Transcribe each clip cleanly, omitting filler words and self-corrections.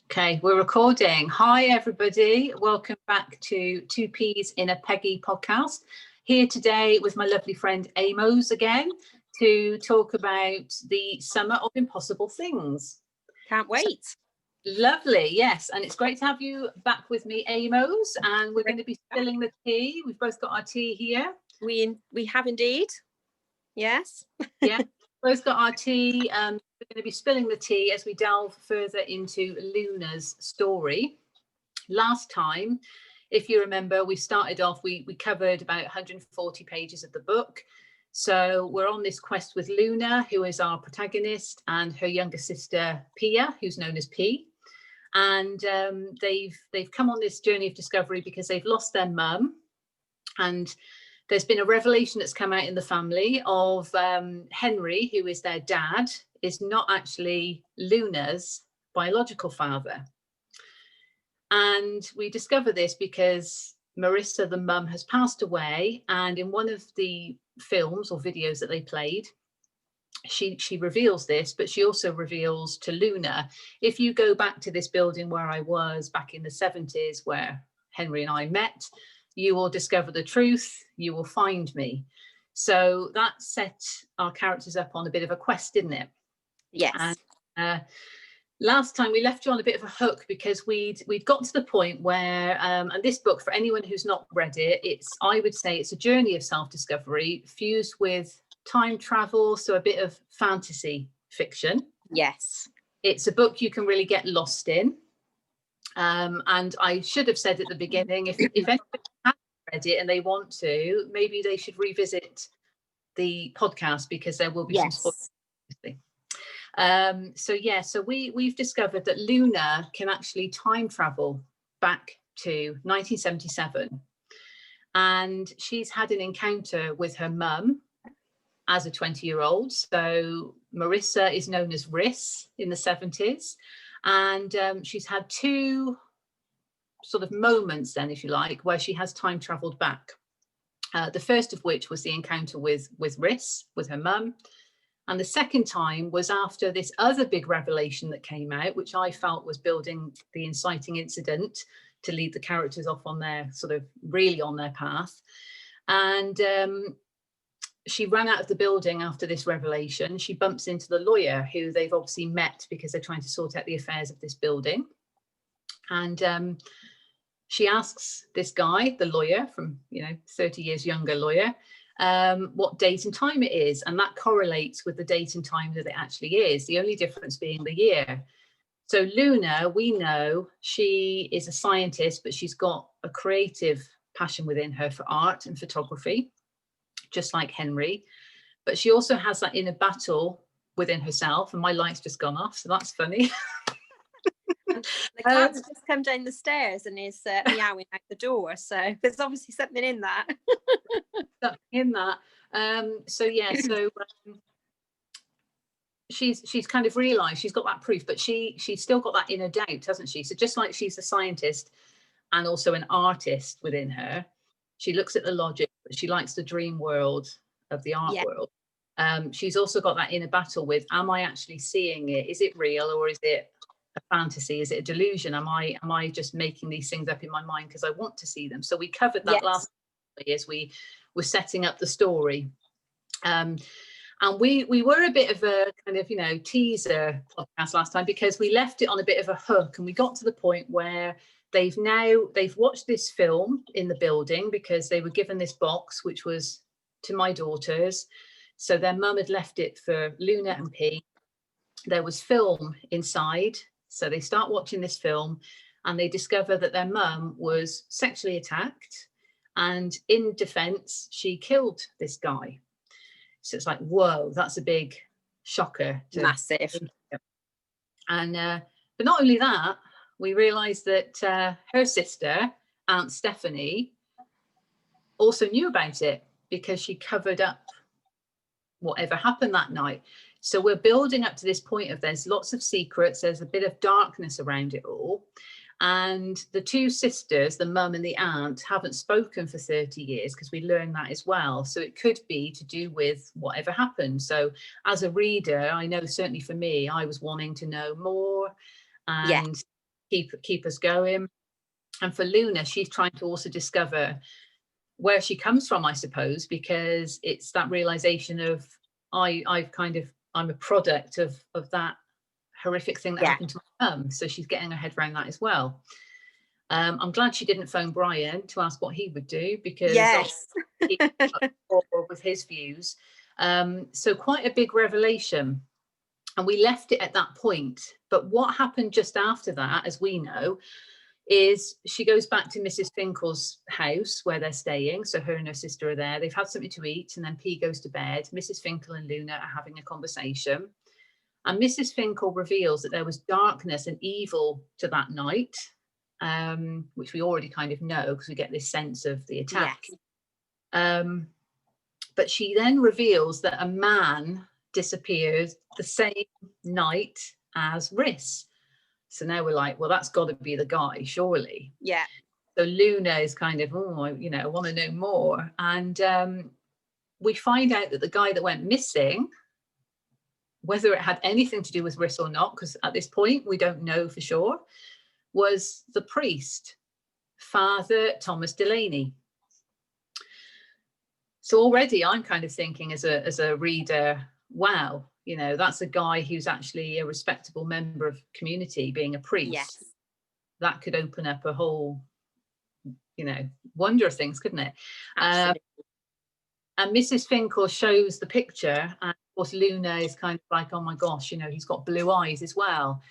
Okay, we're recording. Hi, everybody. Welcome back to Two Peas in a Peggy podcast. Here today with my lovely friend Amos again to talk about the Summer of Impossible Things. Can't wait. So, lovely, yes. And it's great to have you back with me, Amos. And we're going to be spilling the tea. We've both got our tea here. We have indeed. Yes. Yeah, both got our tea. We're going to be spilling the tea as we delve further into Luna's story. Last time, if you remember, we started off, we covered about 140 pages of the book. So we're on this quest with Luna, who is our protagonist, and her younger sister, Pia, who's known as P. And they've come on this journey of discovery because they've lost their mum. And there's been a revelation that's come out in the family of Henry, who is their dad, is not actually Luna's biological father. And we discover this because Marissa, the mum, has passed away. And in one of the films or videos that they played, she reveals this, but she also reveals to Luna, if you go back to this building where I was back in the 70s, where Henry and I met, you will discover the truth, you will find me. So that set our characters up on a bit of a quest, didn't it? Yes. And last time we left you on a bit of a hook because we'd got to the point where, and this book, for anyone who's not read it, I would say it's a journey of self-discovery fused with time travel, so a bit of fantasy fiction. Yes. It's a book you can really get lost in. And I should have said at the beginning, if anybody hasn't read it and they want to, maybe they should revisit the podcast because there will be some spoilers. So we've discovered that Luna can actually time travel back to 1977. And she's had an encounter with her mum as a 20-year-old. So Marissa is known as Riss in the 70s. And she's had two sort of moments then, if you like, where she has time traveled back. The first of which was the encounter with Riss, with her mum. And the second time was after this other big revelation that came out, which I felt was building the inciting incident to lead the characters off on their sort of really on their path. And she ran out of the building after this revelation. She bumps into the lawyer who they've obviously met because they're trying to sort out the affairs of this building. And she asks this guy, the lawyer from, 30 years younger lawyer, what date and time it is. And that correlates with the date and time that it actually is, the only difference being the year. So Luna, we know she is a scientist, but she's got a creative passion within her for art and photography, just like Henry. But she also has that inner battle within herself, and my light's just gone off, so that's funny. The cat's just come down the stairs and is meowing out the door, so there's obviously something in that. She's kind of realized she's got that proof, but she's still got that inner doubt, hasn't she? So just like she's a scientist and also an artist within her, she looks at the logic, but she likes the dream world of the art world. She's also got that inner battle with, am I actually seeing it? Is it real, or is it a fantasy? Is it a delusion? Am I just making these things up in my mind because I want to see them? So we covered that last as we were setting up the story. And we were a bit of a kind of, teaser podcast last time because we left it on a bit of a hook, and we got to the point where they've watched this film in the building because they were given this box, which was to my daughters. So their mum had left it for Luna and P. There was film inside. So they start watching this film and they discover that their mum was sexually attacked. And in defense, she killed this guy. So it's like, whoa, that's a big shocker. Massive. And but not only that, we realized that her sister, Aunt Stephanie, also knew about it because she covered up whatever happened that night. So we're building up to this point of there's lots of secrets, there's a bit of darkness around it all. And the two sisters, the mum and the aunt, haven't spoken for 30 years because we learned that as well. So it could be to do with whatever happened. So as a reader, I know certainly for me, I was wanting to know more. And keep us going. And for Luna, she's trying to also discover where she comes from, I suppose, because it's that realization of I'm a product of that horrific thing that happened to my mum. So she's getting her head around that as well. I'm glad she didn't phone Brian to ask what he would do, because he with his views. So quite a big revelation. And we left it at that point. But what happened just after that, as we know, is she goes back to Mrs. Finkel's house where they're staying. So her and her sister are there. They've had something to eat, and then P goes to bed. Mrs. Finkel and Luna are having a conversation. And Mrs. Finkel reveals that there was darkness and evil to that night, which we already kind of know because we get this sense of the attack. But she then reveals that a man disappeared the same night as Rhys. So now we're like, well, that's got to be the guy, surely. Yeah. So Luna is kind of, I want to know more. And we find out that the guy that went missing, whether it had anything to do with Rhys or not, because at this point we don't know for sure, was the priest, Father Thomas Delaney. So already I'm kind of thinking as a reader, wow, that's a guy who's actually a respectable member of community, being a priest. Yes. That could open up a whole, wonder of things, couldn't it? Absolutely. And Mrs. Finkel shows the picture, and of course Luna is kind of like, oh my gosh, he's got blue eyes as well.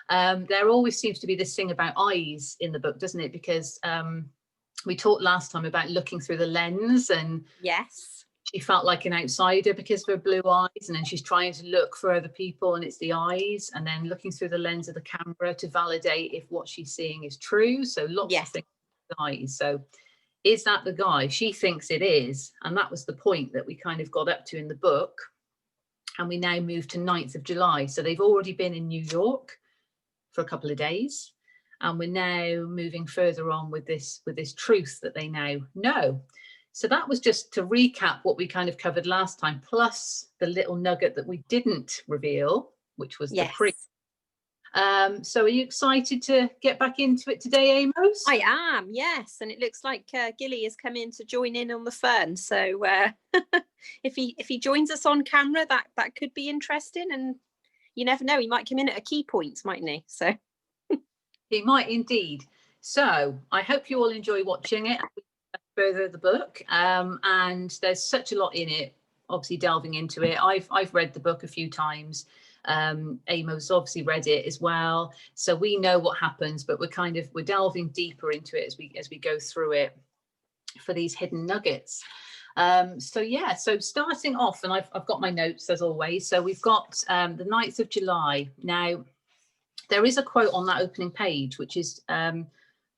There always seems to be this thing about eyes in the book, doesn't it? Because we talked last time about looking through the lens, and yes, she felt like an outsider because of her blue eyes, and then she's trying to look for other people, and it's the eyes, and then looking through the lens of the camera to validate if what she's seeing is true. So lots of things with eyes. So is that the guy? She thinks it is, and that was the point that we kind of got up to in the book. And we now move to 9th of July. So they've already been in New York for a couple of days, and we're now moving further on with this truth that they now know. So that was just to recap what we kind of covered last time, plus the little nugget that we didn't reveal, which was the priest. So are you excited to get back into it today, Amos? I am, yes. And it looks like Gilly has come in to join in on the fun. So if he joins us on camera, that could be interesting. And you never know, he might come in at a key point, mightn't he? So he might indeed. So I hope you all enjoy watching it. Further the book, and there's such a lot in it, obviously delving into it. I've read the book a few times. Amos obviously read it as well, so we know what happens, but we're delving deeper into it as we go through it for these hidden nuggets. So starting off, and I've got my notes as always. So we've got the 9th of July. Now there is a quote on that opening page, which is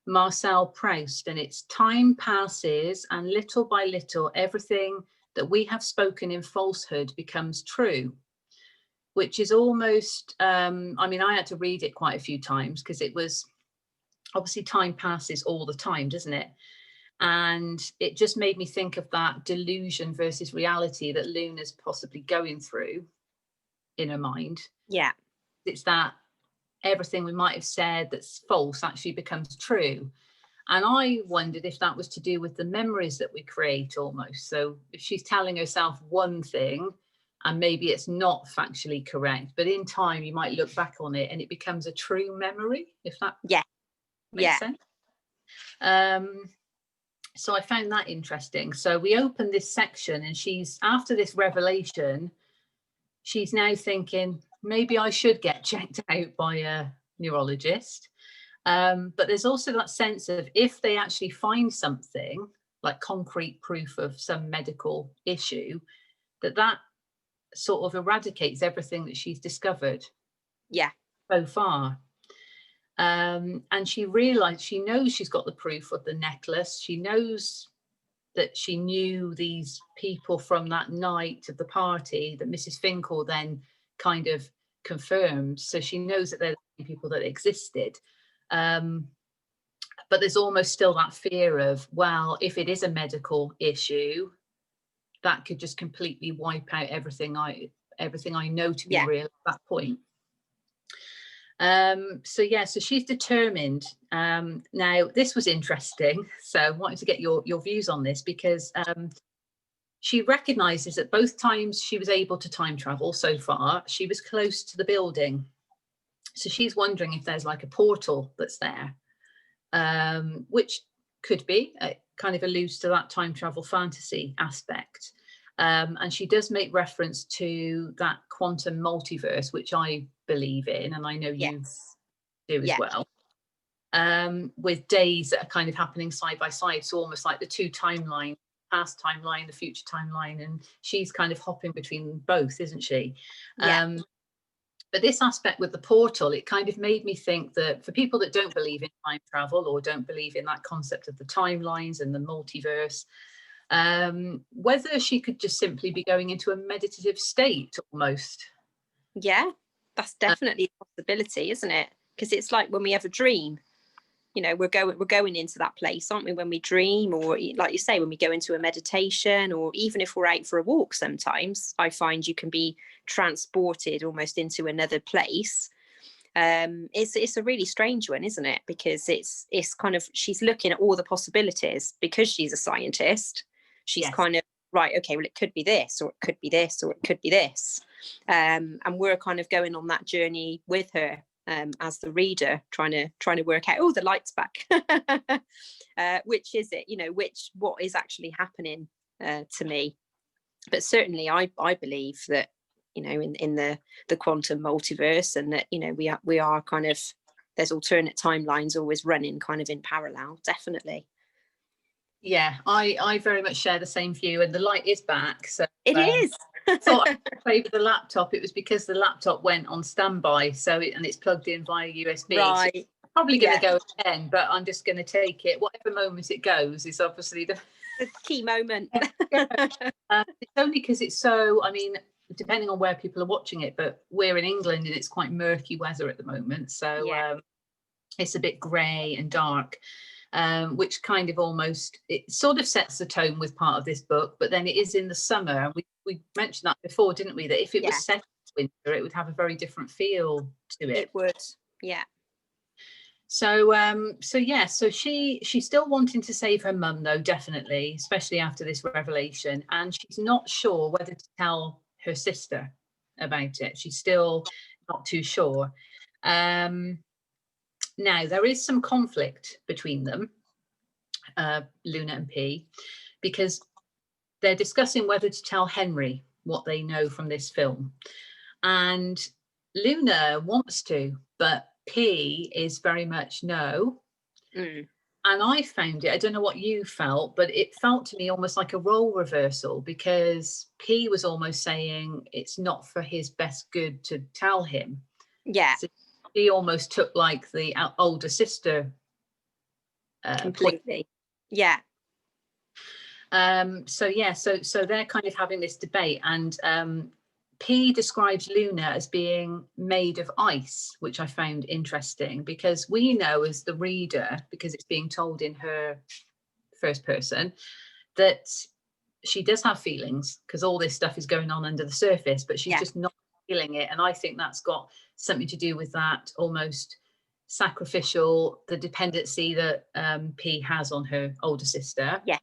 Marcel Proust, and it's, time passes and little by little everything that we have spoken in falsehood becomes true, which is almost I had to read it quite a few times because it was obviously time passes all the time, doesn't it? And it just made me think of that delusion versus reality that Luna's possibly going through in her mind. It's that everything we might have said that's false actually becomes true. And I wondered if that was to do with the memories that we create almost. So if she's telling herself one thing and maybe it's not factually correct, but in time you might look back on it and it becomes a true memory, if that makes sense. So I found that interesting. So we open this section and she's, after this revelation, she's now thinking, maybe I should get checked out by a neurologist. But there's also that sense of, if they actually find something like concrete proof of some medical issue, that sort of eradicates everything that she's discovered so far. And she realized, she knows she's got the proof of the necklace. She knows that she knew these people from that night of the party that Mrs. Finkel then kind of confirmed. So she knows that they're the people that existed. But there's almost still that fear of, well, if it is a medical issue, that could just completely wipe out everything I know to be real at that point. So yeah, so she's determined. Now this was interesting, so I wanted to get your views on this, because she recognizes that both times she was able to time travel so far, she was close to the building. So she's wondering if there's like a portal that's there, which could be, kind of alludes to that time travel fantasy aspect. And she does make reference to that quantum multiverse, which I believe in, and I know you do as well. With days that are kind of happening side by side, so almost like the two timelines, past timeline, the future timeline, and she's kind of hopping between both, isn't she? But this aspect with the portal, it kind of made me think that for people that don't believe in time travel, or don't believe in that concept of the timelines and the multiverse, whether she could just simply be going into a meditative state almost. Yeah, that's definitely a possibility, isn't it? Because it's like when we have a dream, you know, we're going into that place, aren't we, when we dream, or like you say, when we go into a meditation, or even if we're out for a walk, sometimes I find you can be transported almost into another place. It's a really strange one, isn't it? Because it's kind of, she's looking at all the possibilities, because she's a scientist. She's kind of, right, okay, well, it could be this, or it could be this, or it could be this. And we're kind of going on that journey with her, as the reader, trying to work out, oh, the light's back. Which is it, you know, what is actually happening to me. But certainly I believe that, you know, in the quantum multiverse, and that, you know, we are kind of, there's alternate timelines always running kind of in parallel, definitely. Yeah, I very much share the same view, and the light is back. So it is. I thought I could play with the laptop. It was because the laptop went on standby, so it's plugged in via USB. Right. So probably going to go again, but I'm just going to take it. Whatever moment it goes is obviously the key moment. It's only because it's so, I mean, depending on where people are watching it, but we're in England and it's quite murky weather at the moment. So it's a bit grey and dark. Which kind of almost, it sort of sets the tone with part of this book, but then it is in the summer. We mentioned that before, didn't we? That if it was set in winter, it would have a very different feel to it. It would, yeah. So so she's still wanting to save her mum, though, definitely, especially after this revelation, and she's not sure whether to tell her sister about it. She's still not too sure. Now, there is some conflict between them, Luna and P, because they're discussing whether to tell Henry what they know from this film. And Luna wants to, but P is very much no. And I found it, I don't know what you felt, but it felt to me almost like a role reversal, because P was almost saying it's not for his best good to tell him. Yeah. So he almost took like the older sister completely. Yeah. So they're kind of having this debate, and P describes Luna as being made of ice, which I found interesting, because we know as the reader, because it's being told in her first person, that she does have feelings, because all this stuff is going on under the surface, but she's just not feeling it. And I think that's got something to do with that almost sacrificial, the dependency that P has on her older sister. Yeah.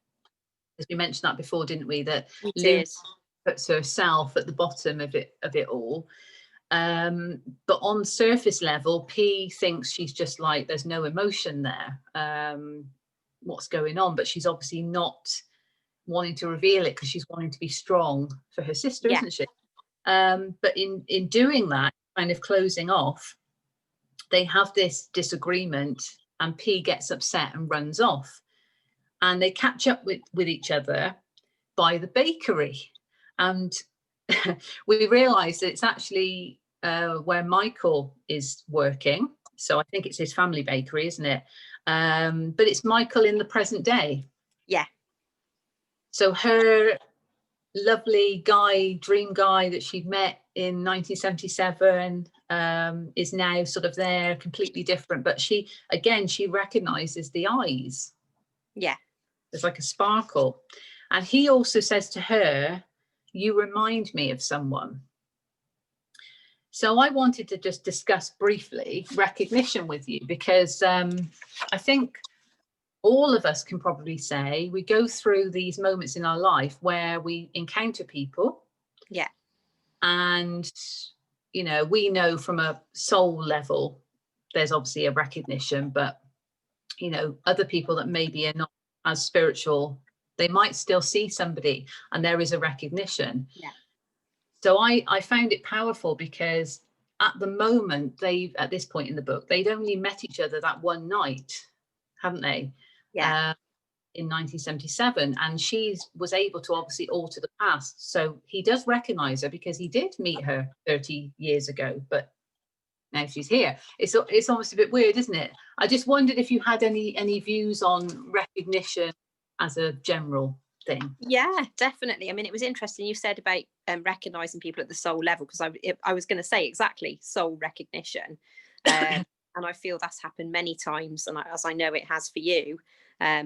As we mentioned that before, didn't we? That Luna puts herself at the bottom of it all. But on surface level, P thinks she's just like, there's no emotion there. What's going on? But she's obviously not wanting to reveal it, because she's wanting to be strong for her sister, isn't she? But in doing that, kind of closing off, they have this disagreement, and P gets upset and runs off. And they catch up with each other by the bakery. And we realise that it's actually where Michael is working. So I think it's his family bakery, isn't it? But it's Michael in the present day. Yeah. So her lovely guy, dream guy that she'd met in 1977 is now sort of there, completely different. But she recognises the eyes. Yeah. There's like a sparkle. And he also says to her, you remind me of someone. So I wanted to just discuss briefly recognition with you, because I think all of us can probably say we go through these moments in our life where we encounter people. Yeah. And, you know, we know from a soul level, there's obviously a recognition, but, you know, other people that maybe are not as spiritual, they might still see somebody and there is a recognition. Yeah. So I found it powerful, because at the moment, at this point in the book, they'd only met each other that one night, haven't they? Yeah. In 1977, and she was able to obviously alter the past. So he does recognize her, because he did meet her 30 years ago, but now she's here. It's almost a bit weird, isn't it? I just wondered if you had any views on recognition as a general thing. Yeah, definitely. I mean, it was interesting you said about recognizing people at the soul level, because I was going to say exactly soul recognition. And I feel that's happened many times, and as I know it has for you,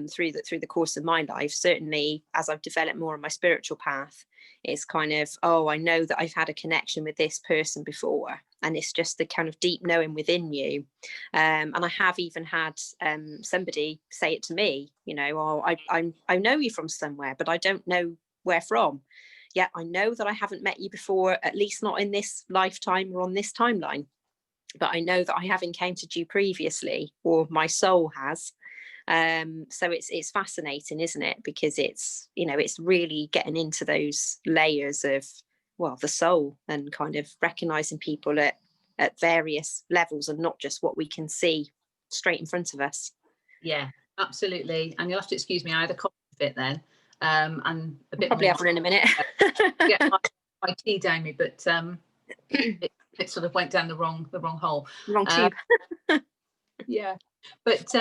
through the course of my life. Certainly, as I've developed more on my spiritual path, it's kind of, oh, I know that I've had a connection with this person before, and it's just the kind of deep knowing within you. And I have even had somebody say it to me, you know, oh, I know you from somewhere, but I don't know where from. Yet I know that I haven't met you before, at least not in this lifetime or on this timeline. But I know that I have encountered you previously, or my soul has. So it's fascinating, isn't it? Because it's, you know, it's really getting into those layers of, well, the soul, and kind of recognizing people at various levels, and not just what we can see straight in front of us. Yeah, absolutely. And you'll have to excuse me, I had a cough fit then, and a bit Probably more. have one in a minute. Get my tea down me, but it sort of went down the wrong hole. Wrong tube. Yeah, but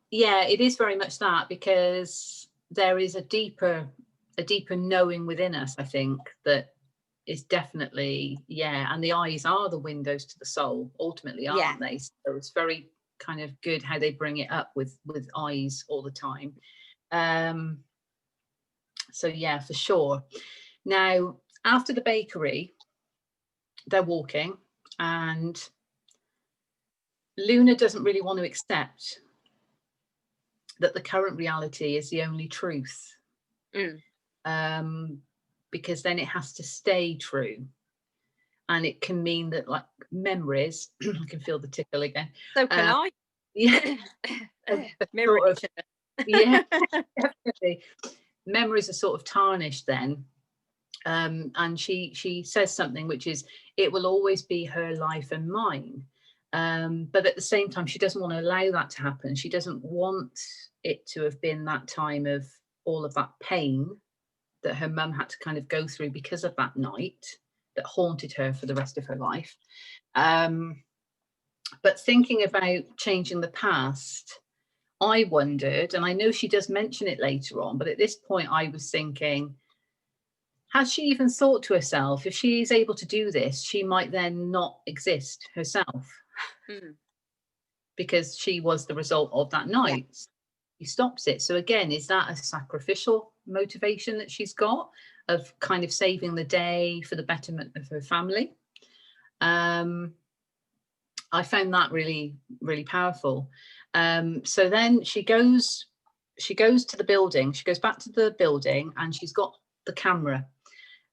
yeah, it is very much that, because there is a deeper knowing within us, I think, that is definitely, yeah, and the eyes are the windows to the soul, ultimately, aren't they? So it's very kind of good how they bring it up with eyes all the time. So yeah, for sure. Now, after the bakery, they're walking, and Luna doesn't really want to accept that the current reality is the only truth. Because then it has to stay true. And it can mean that, like, memories, I can feel the tickle again. So can I. Yeah. Mirroring each other. Yeah, definitely. Memories are sort of tarnished then. And she says something which is, it will always be her life and mine. But at the same time, she doesn't want to allow that to happen. She doesn't want it to have been that time of all of that pain that her mum had to kind of go through because of that night that haunted her for the rest of her life. But thinking about changing the past, I wondered, and I know she does mention it later on, but at this point I was thinking, has she even thought to herself, if she is able to do this, she might then not exist herself? Because she was the result of that night. Yeah. She stops it. So again, is that a sacrificial motivation that she's got, of kind of saving the day for the betterment of her family? I found that really, really powerful. So then she goes to the building. She goes back to the building, and she's got the camera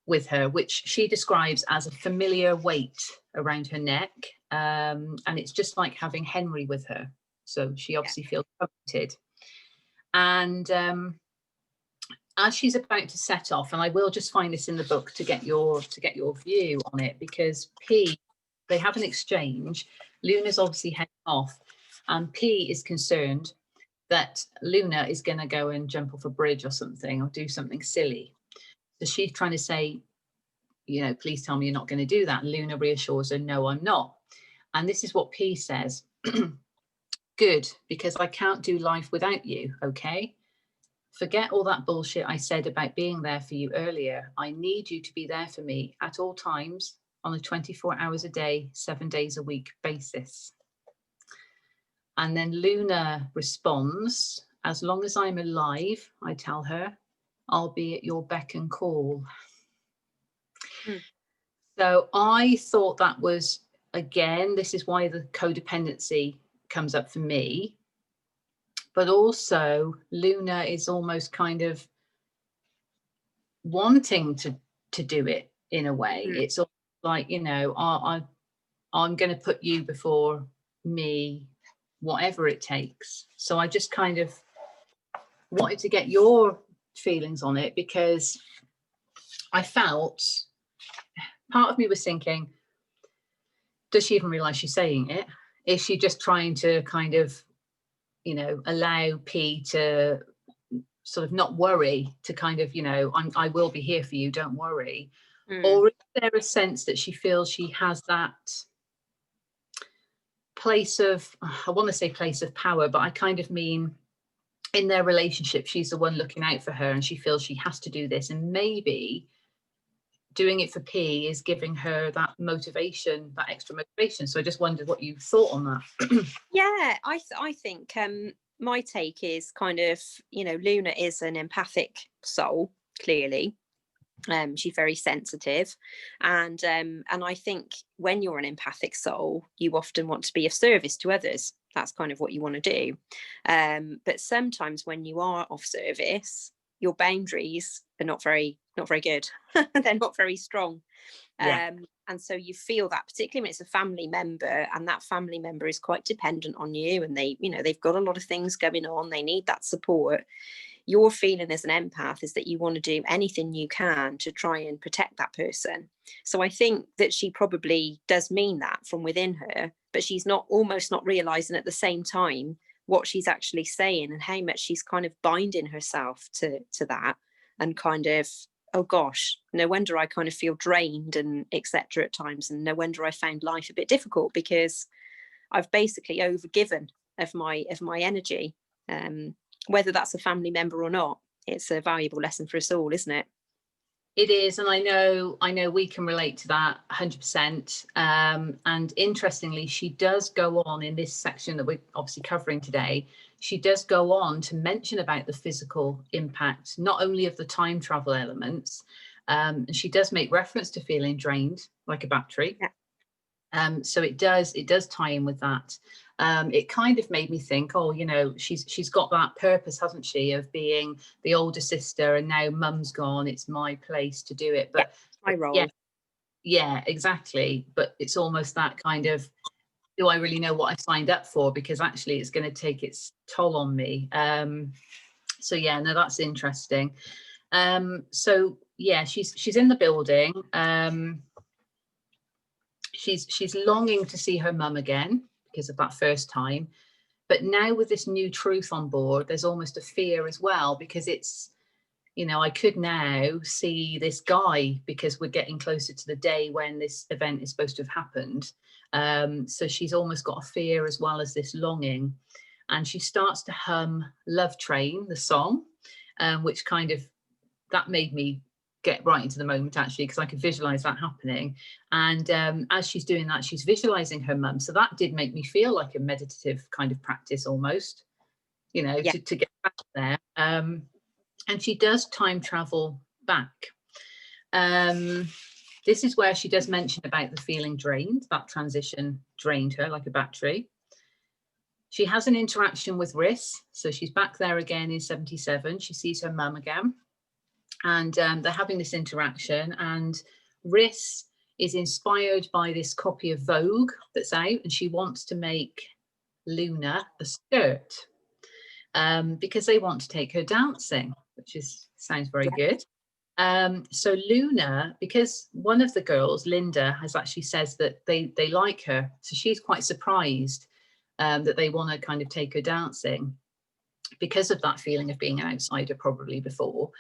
with her, which she describes as a familiar weight around her neck. And it's just like having Henry with her. So she obviously feels comforted. And as she's about to set off, and I will just find this in the book to get your view on it, because they have an exchange. Luna's obviously heading off, and P is concerned that Luna is going to go and jump off a bridge or something, or do something silly. So she's trying to say, you know, please tell me you're not going to do that. And Luna reassures her, no, I'm not. And this is what P says. Good, because I can't do life without you, okay? Forget all that bullshit I said about being there for you earlier. I need you to be there for me at all times, on a 24 hours a day, 7 days a week basis. And then Luna responds, as long as I'm alive, I tell her, I'll be at your beck and call. So I thought that was, again, this is why the codependency comes up for me. But also Luna is almost kind of wanting to do it in a way. Mm. It's like, you know, I'm going to put you before me, whatever it takes. So I just kind of wanted to get your feelings on it, because I felt, part of me was thinking, does she even realize she's saying it? Is she just trying to kind of, you know, allow P to sort of not worry, to kind of, you know, I will be here for you, don't worry? Mm. Or is there a sense that she feels she has that place of, I want to say place of power, but I kind of mean in their relationship, she's the one looking out for her and she feels she has to do this. And maybe doing it for P is giving her that motivation, that extra motivation. So I just wondered what you thought on that. Yeah, I think my take is kind of, you know, Luna is an empathic soul, clearly. She's very sensitive, and I think when you're an empathic soul, you often want to be of service to others. That's kind of what you want to do. But sometimes when you are of service, your boundaries are not very good. They're not very strong. Yeah. And so you feel that, particularly when it's a family member, and that family member is quite dependent on you, and they, you know, they've got a lot of things going on, they need that support. Your feeling as an empath is that you want to do anything you can to try and protect that person. So I think that she probably does mean that from within her, but she's not, almost not realizing at the same time what she's actually saying, and how much she's kind of binding herself to that, and kind of, oh gosh, no wonder I kind of feel drained and etc. at times, and no wonder I found life a bit difficult, because I've basically overgiven of my energy. Whether that's a family member or not, it's a valuable lesson for us all, isn't it? It is, and I know we can relate to that 100%. And interestingly, she does go on in this section that we're obviously covering today. She does go on to mention about the physical impact, not only of the time travel elements. And she does make reference to feeling drained like a battery. Yeah. So it does tie in with that. It kind of made me think, oh, you know, she's got that purpose, hasn't she, of being the older sister, and now mum's gone, it's my place to do it. But my role. Yeah, exactly. But it's almost that kind of, do I really know what I signed up for? Because actually it's going to take its toll on me. So yeah, no, that's interesting. So yeah, she's in the building. She's longing to see her mum again because of that first time. But now with this new truth on board, there's almost a fear as well, because it's, you know, I could now see this guy, because we're getting closer to the day when this event is supposed to have happened. So she's almost got a fear as well as this longing. And she starts to hum Love Train, the song, which kind of, that made me get right into the moment, actually, because I could visualize that happening. And as she's doing that, she's visualizing her mum. So that did make me feel like a meditative kind of practice almost, you know, Yeah. to get back there. And she does time travel back. This is where she does mention about the feeling drained. That transition drained her like a battery. She has an interaction with Riss. So she's back there again in 77. She sees her mum again. And they're having this interaction, and Riss is inspired by this copy of Vogue that's out, and she wants to make Luna a skirt because they want to take her dancing, which sounds very good. So Luna, because one of the girls, Linda, has actually says that they like her, so she's quite surprised that they want to kind of take her dancing because of that feeling of being an outsider probably before.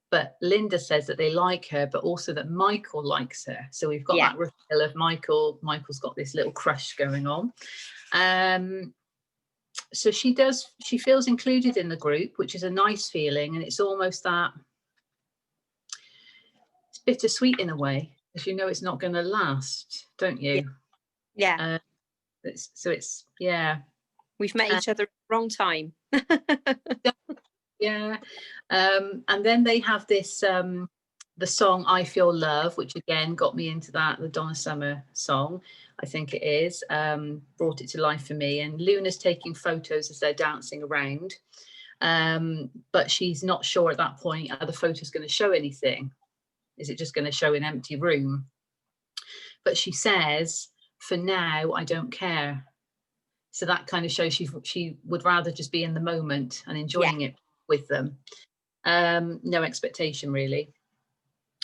But Linda says that they like her, but also that Michael likes her. So we've got that reveal of Michael. Michael's got this little crush going on. So she feels included in the group, which is a nice feeling. And it's almost that, it's bittersweet in a way, because you know it's not going to last, don't you? Yeah. Yeah. We've met each other at the wrong time. Yeah. And then they have this the song I Feel Love, which again got me into that, the Donna Summer song, I think it is, brought it to life for me. And Luna's taking photos as they're dancing around, but she's not sure at that point, are the photos going to show anything? Is it just going to show an empty room? But she says, for now, I don't care. So that kind of shows she would rather just be in the moment and enjoying it with them. No expectation, really.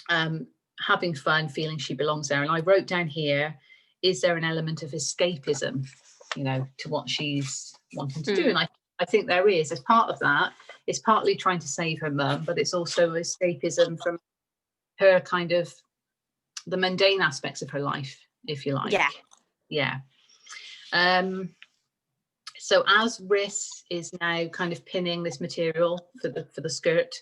Having fun, feeling she belongs there. And I wrote down here, is there an element of escapism, you know, to what she's wanting to do? And I think there is. As part of that, it's partly trying to save her mum, but it's also escapism from her kind of the mundane aspects of her life, if you like. Yeah. So as Rhys is now kind of pinning this material for the skirt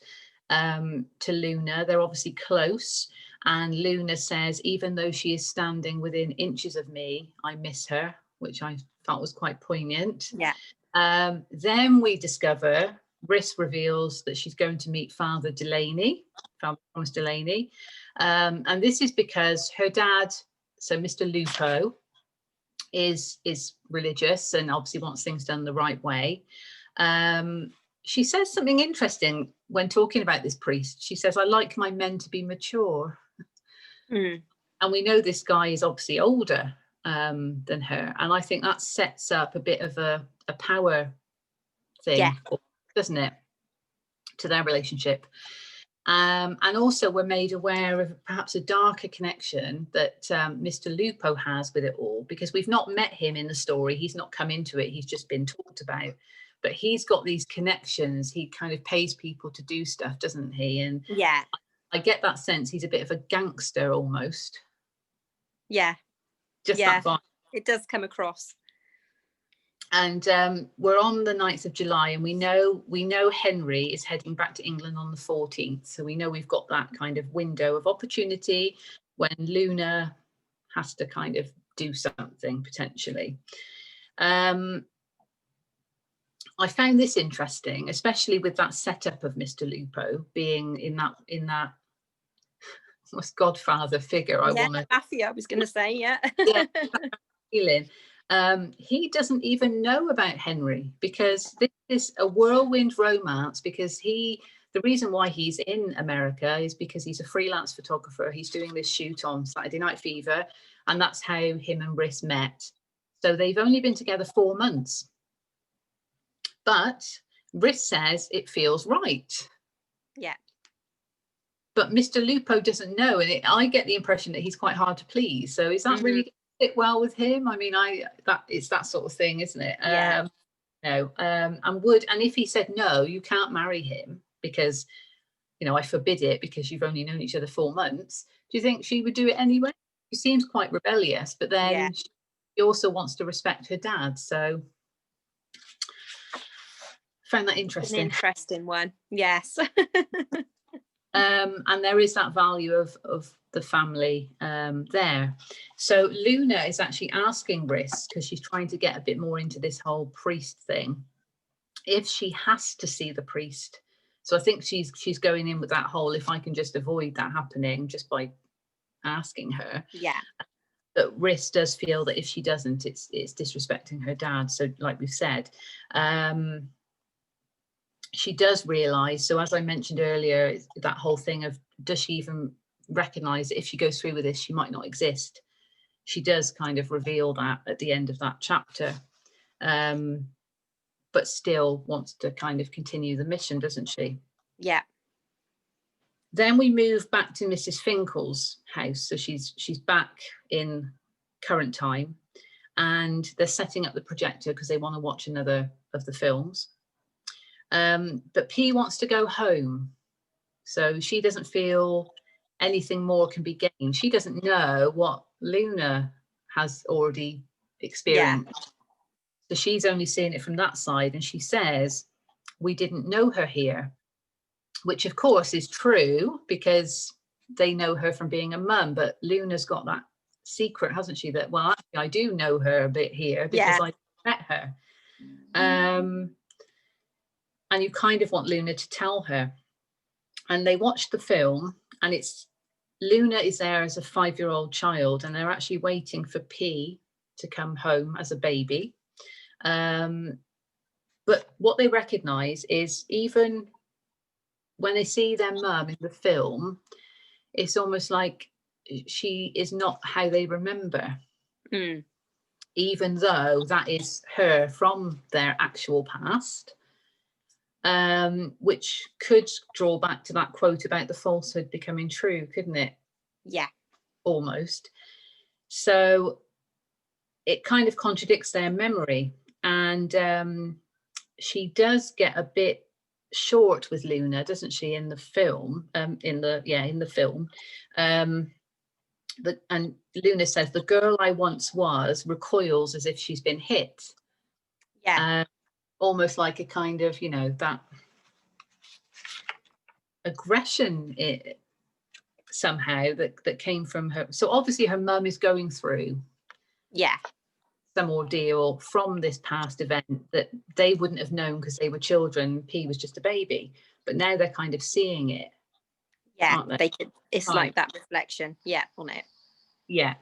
to Luna, they're obviously close. And Luna says, even though she is standing within inches of me, I miss her, which I felt was quite poignant. Yeah. Then we discover, Rhys reveals that she's going to meet Father Delaney, Father Thomas Delaney. And this is because her dad, so Mr. Lupo, is religious and obviously wants things done the right way. She says something interesting when talking about this priest. She says, I like my men to be mature. And we know this guy is obviously older than her. And I think that sets up a bit of a power thing, doesn't it, to their relationship. And also we're made aware of perhaps a darker connection that Mr. Lupo has with it all, because we've not met him in the story. He's not come into it. He's just been talked about. But he's got these connections. He kind of pays people to do stuff, doesn't he? And I get that sense he's a bit of a gangster almost. That vibe. It does come across. And we're on the 9th of July, and we know Henry is heading back to England on the 14th. So we know we've got that kind of window of opportunity when Luna has to kind of do something potentially. I found this interesting, especially with that setup of Mr. Lupo being in that what's Godfather figure. Mafia, I was going to say, feeling. He doesn't even know about Henry, because this is a whirlwind romance, because the reason why he's in America is because he's a freelance photographer. He's doing this shoot on Saturday Night Fever, and that's how him and Rhys met. So they've only been together 4 months. But Rhys says it feels right. Yeah. But Mr. Lupo doesn't know, and I get the impression that he's quite hard to please. So is that really fit well with him? I mean, it's that sort of thing, isn't it? Yeah. No. And if he said no, you can't marry him because, you know, I forbid it because you've only known each other 4 months. Do you think she would do it anyway? She seems quite rebellious, but then she also wants to respect her dad. So found that interesting. An interesting one, yes. And there is that value of the family there. So Luna is actually asking Rhys, because she's trying to get a bit more into this whole priest thing, if she has to see the priest. So I think she's going in with that whole, if I can just avoid that happening just by asking her. Yeah. But Rhys does feel that if she doesn't, it's disrespecting her dad. So like we've said, she does realise, so as I mentioned earlier, that whole thing of, does she even recognise that if she goes through with this, she might not exist? She does kind of reveal that at the end of that chapter, but still wants to kind of continue the mission, doesn't she? Yeah. Then we move back to Mrs. Finkel's house. So she's back in current time, and they're setting up the projector because they want to watch another of the films. But P wants to go home, so she doesn't feel anything more can be gained. She doesn't know what Luna has already experienced, so she's only seeing it from that side. And she says, we didn't know her here, which of course is true because they know her from being a mum, but Luna's got that secret, hasn't she, that, well, actually I do know her a bit here because I met her. And you kind of want Luna to tell her. And they watch the film, And Luna is there as a 5-year-old child, and they're actually waiting for P to come home as a baby. But what they recognise is, even when they see their mum in the film, it's almost like she is not how they remember, even though that is her from their actual past, which could draw back to that quote about the falsehood becoming true, couldn't it? Yeah. Almost. So it kind of contradicts their memory. And she does get a bit short with Luna, doesn't she, in the film? In the film. And Luna says, "The girl I once was recoils as if she's been hit." Yeah. Almost like a kind of, that aggression somehow that came from her. So obviously her mum is going through some ordeal from this past event that they wouldn't have known because they were children. P was just a baby, but now they're kind of seeing it. Yeah, it's like that reflection, on it. Yeah.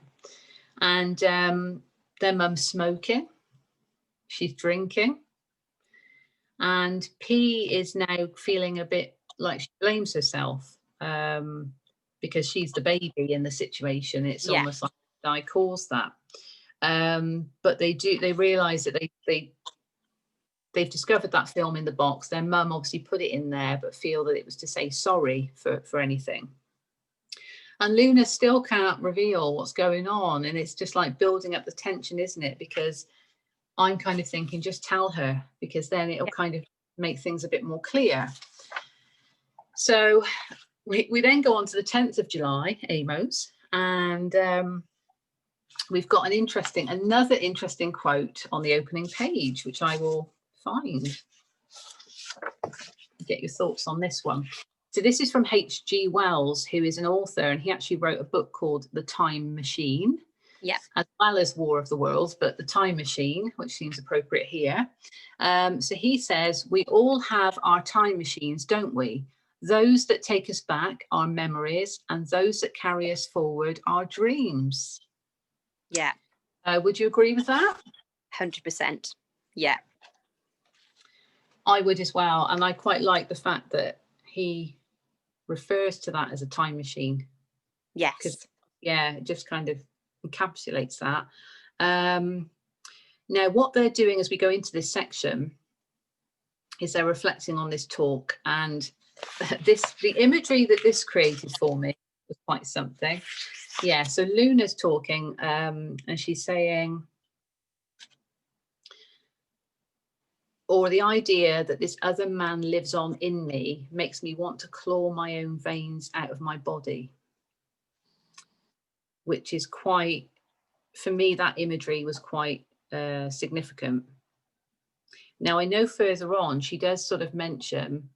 And their mum's smoking, she's drinking, and P is now feeling a bit like she blames herself, because she's the baby in the situation. It's almost like I caused that. But they realize that they've discovered that film in the box. Their mum obviously put it in there, but feel that it was to say sorry for anything. And Luna still can't reveal what's going on, and it's just like building up the tension, isn't it? Because I'm kind of thinking, just tell her, because then it'll kind of make things a bit more clear. So we then go on to the 10th of July, Amos, and we've got another interesting quote on the opening page, which I will find. Get your thoughts on this one. So this is from H.G. Wells, who is an author, and he actually wrote a book called The Time Machine, as well as War of the Worlds, but The Time Machine, which seems appropriate here. So he says, "We all have our time machines, don't we? Those that take us back are memories, and those that carry us forward are dreams." Yeah. Would you agree with that? 100%. Yeah. I would as well. And I quite like the fact that he refers to that as a time machine. Yes. Because, it just kind of encapsulates that. Now, what they're doing as we go into this section is they're reflecting on this talk. And the imagery that this created for me was quite something. Yeah, so Luna's talking, and she's saying, or the idea that this other man lives on in me makes me want to claw my own veins out of my body, which is quite, for me, that imagery was quite significant. Now, I know further on, she does sort of mention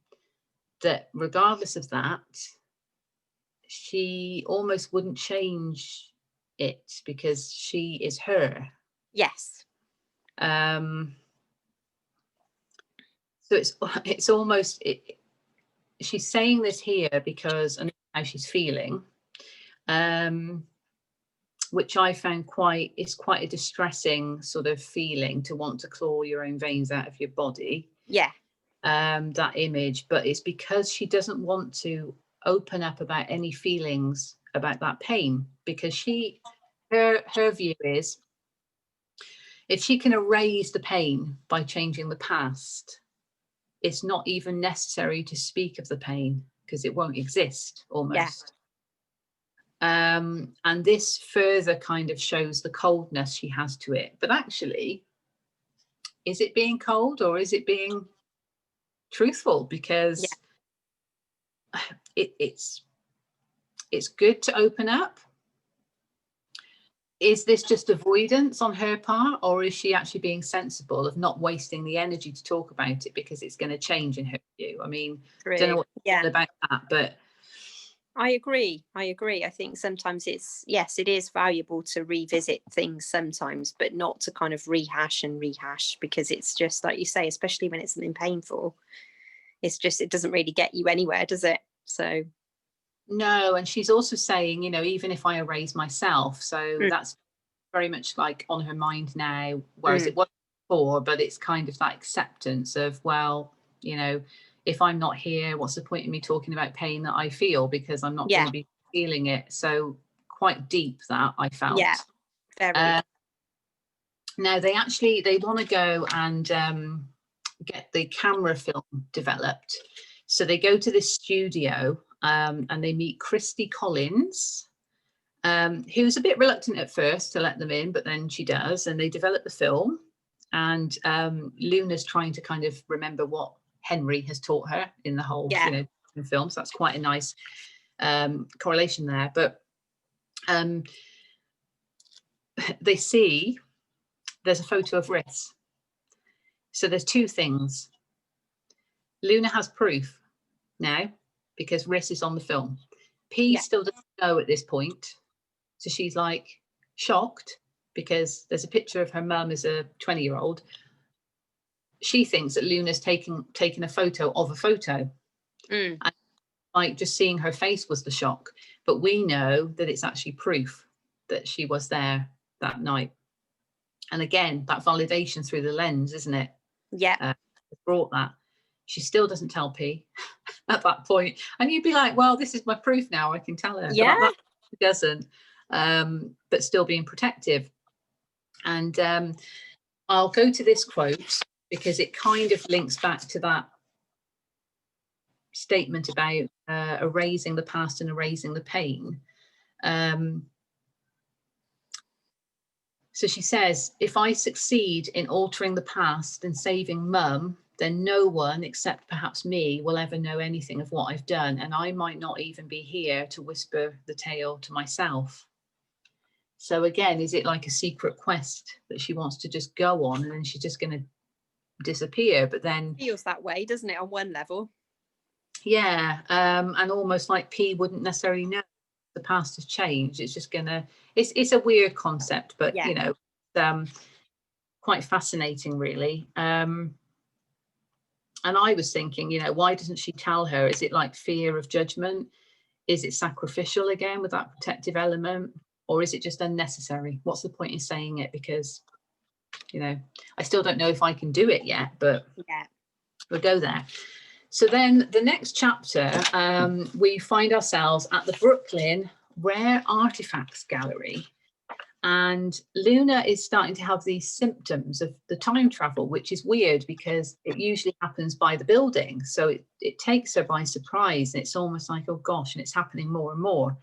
that regardless of that, she almost wouldn't change it because she is her. Yes. So it's almost, she's saying this here because I know how she's feeling, which I found quite a distressing sort of feeling, to want to claw your own veins out of your body. Yeah. That image, but it's because she doesn't want to open up about any feelings about that pain, because her view is, if she can erase the pain by changing the past, it's not even necessary to speak of the pain because it won't exist almost. Yeah. And this further kind of shows the coldness she has to it. But actually, is it being cold or is it being truthful? Because it's good to open up. Is this just avoidance on her part, or is she actually being sensible of not wasting the energy to talk about it because it's going to change in her view? I mean, I don't know what you feel about that, but I agree. I think sometimes it is valuable to revisit things sometimes, but not to kind of rehash, because it's just like you say, especially when it's something painful, it doesn't really get you anywhere, does it? So No, and she's also saying, even if I erase myself, so Mm. that's very much like on her mind now, whereas Mm. it wasn't before, but it's kind of that acceptance of, well, if I'm not here, what's the point in me talking about pain that I feel, because I'm not going Yeah. to be feeling it. So quite deep that I felt. Yeah, very. Now they want to go and get the camera film developed. So they go to this studio and they meet Christy Collins, who's a bit reluctant at first to let them in, but then she does, and they develop the film. And Luna's trying to kind of remember what Henry has taught her in the whole, film. So that's quite a nice correlation there. But they see there's a photo of Rhys. So there's two things. Luna has proof now because Rhys is on the film. P still doesn't know at this point. So she's like shocked because there's a picture of her mum as a 20-year-old. She thinks that Luna's taken a photo of a photo. Mm. And like just seeing her face was the shock. But we know that it's actually proof that she was there that night. And again, that validation through the lens, isn't it? Yeah. Brought that. She still doesn't tell P at that point. And you'd be like, well, this is my proof now. I can tell her. Yeah. But she doesn't. But still being protective. And I'll go to this quote because it kind of links back to that statement about erasing the past and erasing the pain. So she says, if I succeed in altering the past and saving Mum, then no one except perhaps me will ever know anything of what I've done. And I might not even be here to whisper the tale to myself. So again, is it like a secret quest that she wants to just go on and then she's just going to disappear? But then feels that way, doesn't it, on one level? Yeah. And almost like P wouldn't necessarily know the past has changed. It's just gonna, it's a weird concept, but quite fascinating really. And I was thinking, why doesn't she tell her? Is it like fear of judgment? Is it sacrificial again with that protective element? Or is it just unnecessary? What's the point in saying it? Because, I still don't know if I can do it yet, but we'll go there. So then the next chapter, we find ourselves at the Brooklyn Rare Artifacts Gallery. And Luna is starting to have these symptoms of the time travel, which is weird because it usually happens by the building. So it takes her by surprise. And it's almost like, oh gosh, and it's happening more and more.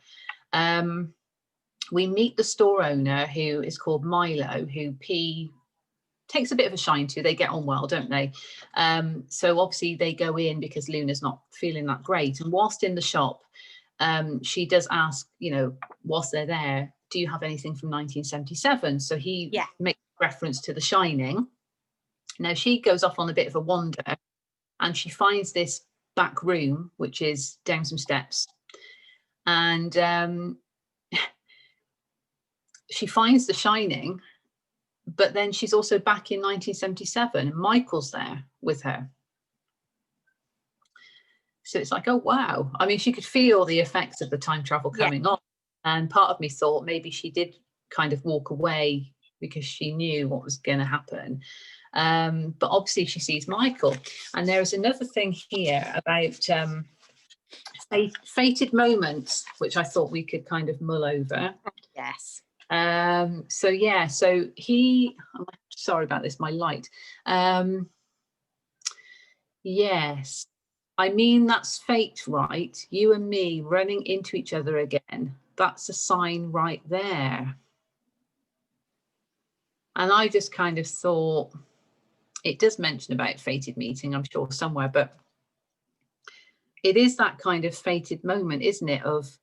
We meet the store owner, who is called Milo, who P takes a bit of a shine to. They get on well, don't they? So obviously they go in because Luna's not feeling that great. And whilst in the shop, she does ask, whilst they're there, do you have anything from 1977? So he makes reference to The Shining. Now she goes off on a bit of a wander and she finds this back room, which is down some steps. And she finds The Shining, but then she's also back in 1977 and Michael's there with her. So it's like, oh, wow. I mean, she could feel the effects of the time travel coming on. And part of me thought maybe she did kind of walk away because she knew what was going to happen. But obviously she sees Michael. And there is another thing here about fated moments, which I thought we could kind of mull over. Yes. So he, I'm sorry about this, my light. Yes. I mean, that's fate, right? You and me running into each other again. That's a sign right there. And I just kind of thought, it does mention about fated meeting, I'm sure somewhere, but it is that kind of fated moment, isn't it? Of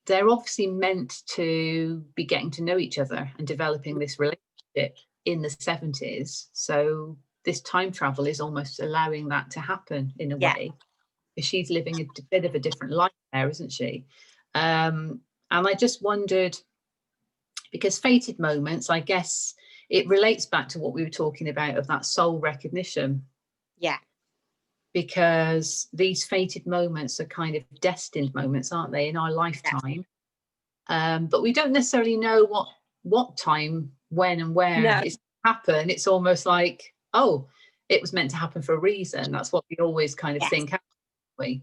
they're obviously meant to be getting to know each other and developing this relationship in the 70s. So this time travel is almost allowing that to happen in a way. She's living a bit of a different life there, isn't she? And I just wondered, because fated moments, I guess it relates back to what we were talking about of that soul recognition. Yeah. because these fated moments are kind of destined moments, aren't they, in our lifetime? But we don't necessarily know what time, when and where it's happen. It's almost like, oh, it was meant to happen for a reason. That's what we always kind of think, haven't we?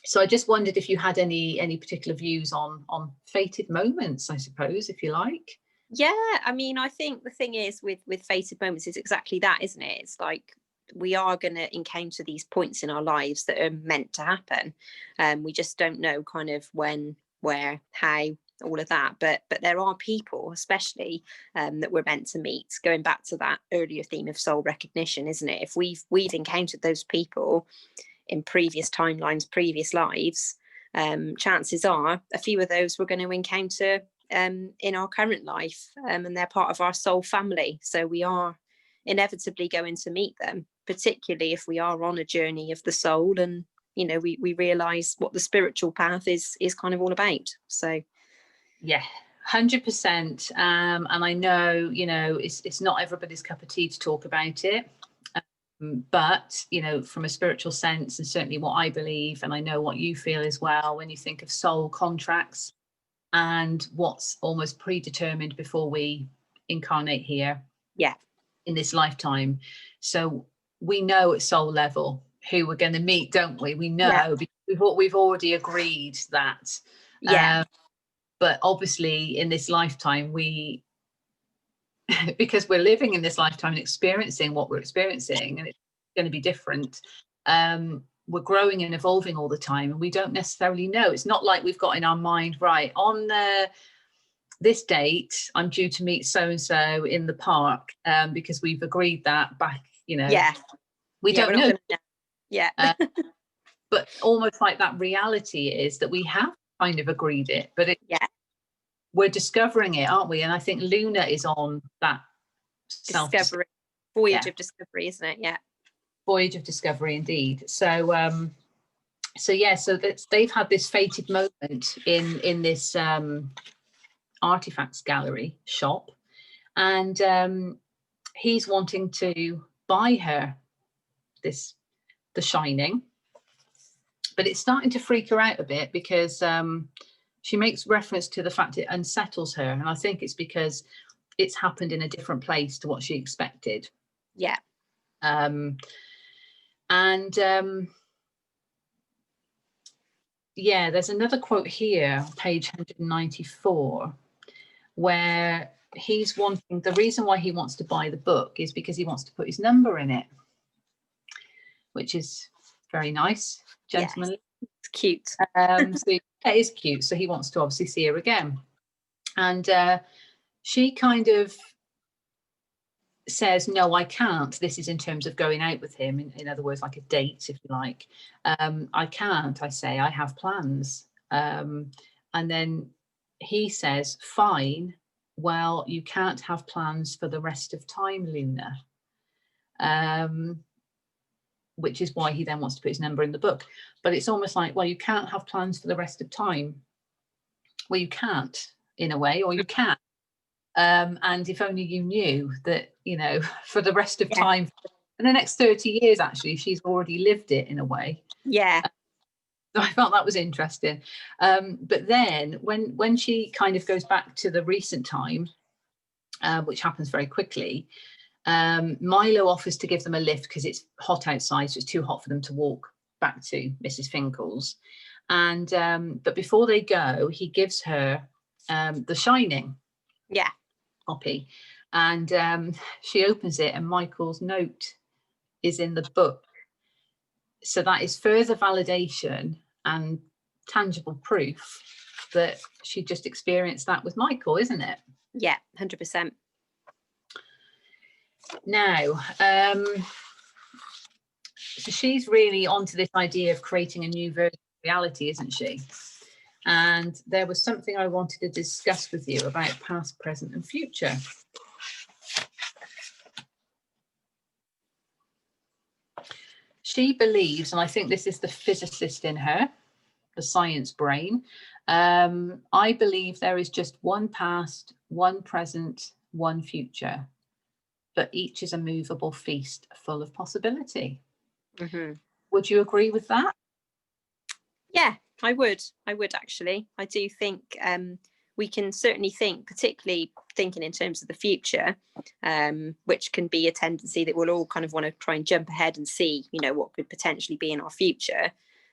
So I just wondered if you had any particular views on fated moments, I suppose, if you like. Yeah, I mean, I think the thing is with fated moments is exactly that, isn't it? It's like we are going to encounter these points in our lives that are meant to happen. We just don't know kind of when, where, how, all of that. But there are people, especially that we're meant to meet. Going back to that earlier theme of soul recognition, isn't it? If we've encountered those people in previous timelines, previous lives, chances are a few of those we're going to encounter in our current life, and they're part of our soul family. So we are inevitably going to meet them, particularly if we are on a journey of the soul, and you know we realize what the spiritual path is kind of all about. So yeah, 100%. And I know, you know, it's not everybody's cup of tea to talk about it, but you know, from a spiritual sense, and certainly what I believe, and I know what you feel as well, when you think of soul contracts and what's almost predetermined before we incarnate here, in this lifetime. So we know at soul level who we're going to meet, don't we? We know because we've already agreed that. But obviously in this lifetime, we because we're living in this lifetime and experiencing what we're experiencing, and it's going to be different, we're growing and evolving all the time, and we don't necessarily know. It's not like we've got in our mind, right, on this date I'm due to meet so and so in the park, because we've agreed that back, you know. We don't know. But almost like that reality is that we have kind of agreed it, but we're discovering it, aren't we? And I think Luna is on that discovery voyage of discovery, isn't it? Voyage of discovery, indeed. So so they've had this fated moment in this artifacts gallery shop, and he's wanting to buy her the Shining, but it's starting to freak her out a bit because she makes reference to the fact it unsettles her, and I think it's because it's happened in a different place to what she expected. There's another quote here, page 194, where he's wanting, the reason why he wants to buy the book is because he wants to put his number in it, which is very nice, gentlemanly. It's cute. So it is cute. So he wants to obviously see her again, and she kind of says, no, I can't. This is in terms of going out with him, in other words, like a date, if you like. I can't, I say, I have plans. And then he says, fine, well, you can't have plans for the rest of time, Luna. Which is why he then wants to put his number in the book. But it's almost like, well, you can't have plans for the rest of time. Well, you can't, in a way, or you can. And if only you knew that, you know, for the rest of time, in the next 30 years, actually, she's already lived it in a way. So I felt that was interesting. But then when she kind of goes back to the recent time, which happens very quickly, Milo offers to give them a lift because it's hot outside, so it's too hot for them to walk back to Mrs. Finkel's. And but before they go, he gives her The Shining copy, and she opens it, and Michael's note is in the book. So that is further validation and tangible proof that she just experienced that with Michael, isn't it? 100%. Now, so she's really onto this idea of creating a new version of reality, isn't she? And there was something I wanted to discuss with you about past, present, and future. She believes, and I think this is the physicist in her, the science brain, I believe there is just one past, one present, one future, but each is a movable feast full of possibility. Would you agree with that? Yeah, I would actually. I do think we can certainly think, particularly thinking in terms of the future, which can be a tendency that we'll all kind of want to try and jump ahead and see, you know, what could potentially be in our future.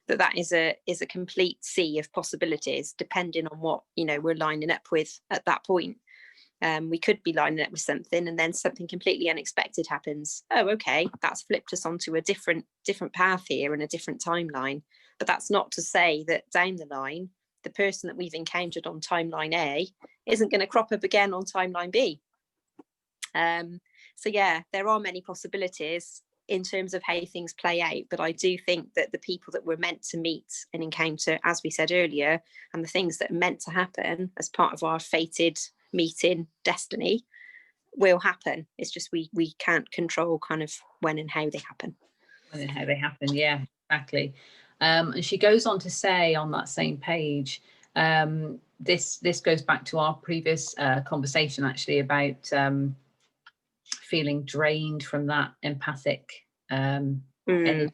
That is a complete sea of possibilities, depending on what, you know, we're lining up with at that point. We could be lining up with something, and then something completely unexpected happens. Oh, okay, that's flipped us onto a different path here and a different timeline. But that's not to say that down the line, the person that we've encountered on timeline A isn't going to crop up again on timeline B. So yeah, there are many possibilities in terms of how things play out. But I do think that the people that we're meant to meet and encounter, as we said earlier, and the things that are meant to happen as part of our fated meeting destiny will happen. It's just we can't control kind of when and how they happen. When and how they happen, yeah, exactly. And she goes on to say on that same page, this goes back to our previous conversation actually about feeling drained from that empathic energy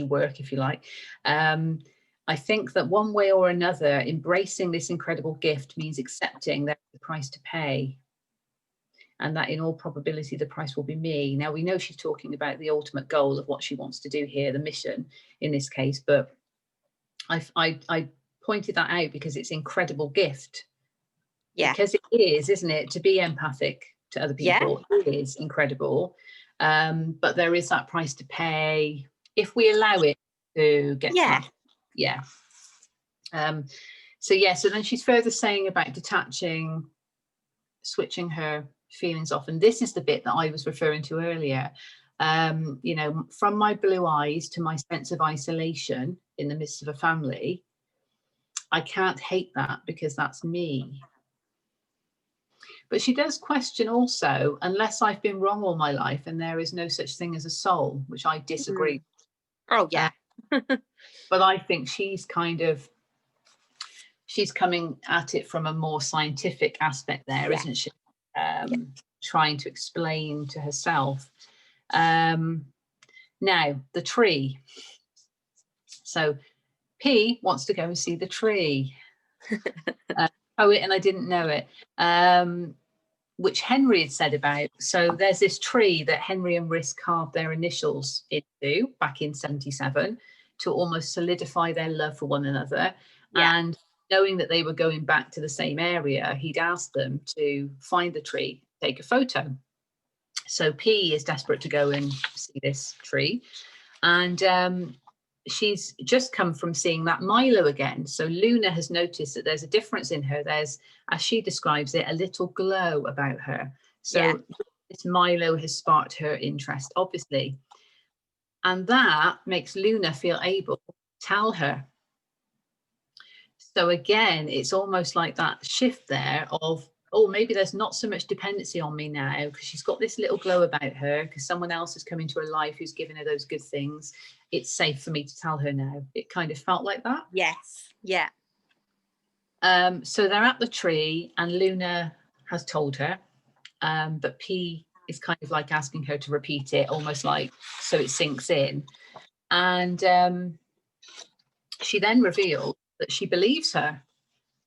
work, if you like. I think that one way or another, embracing this incredible gift means accepting there's a price to pay, and that in all probability the price will be me. Now, we know she's talking about the ultimate goal of what she wants to do here, the mission in this case, but I pointed that out because it's an incredible gift. Yeah. Because it is, isn't it? To be empathic to other people, yeah. It is incredible. But there is that price to pay if we allow it to get to that. Yeah. So then she's further saying about detaching, switching her feelings off. And this is the bit that I was referring to earlier. You know, from my blue eyes to my sense of isolation in the midst of a family, I can't hate that because that's me. But she does question also, unless I've been wrong all my life and there is no such thing as a soul, which I disagree. Oh, yeah. But I think she's coming at it from a more scientific aspect there, isn't she? Trying to explain to herself. Now, the tree. So P wants to go and see the tree. Poet, and I didn't know it. Which Henry had said about. So there's this tree that Henry and Riss carved their initials into back in 1977 to almost solidify their love for one another. Yeah. And knowing that they were going back to the same area, he'd asked them to find the tree, take a photo. So P is desperate to go and see this tree. And she's just come from seeing that Milo again. So Luna has noticed that there's a difference in her. There's, as she describes it, a little glow about her. So this Milo has sparked her interest, obviously. And that makes Luna feel able to tell her. So again, it's almost like that shift there of, oh, maybe there's not so much dependency on me now because she's got this little glow about her because someone else has come into her life who's given her those good things. It's safe for me to tell her now. It kind of felt like that. Yes. Yeah. So they're at the tree and Luna has told her, but P is kind of like asking her to repeat it, almost like so it sinks in. And she then revealed that she believes her.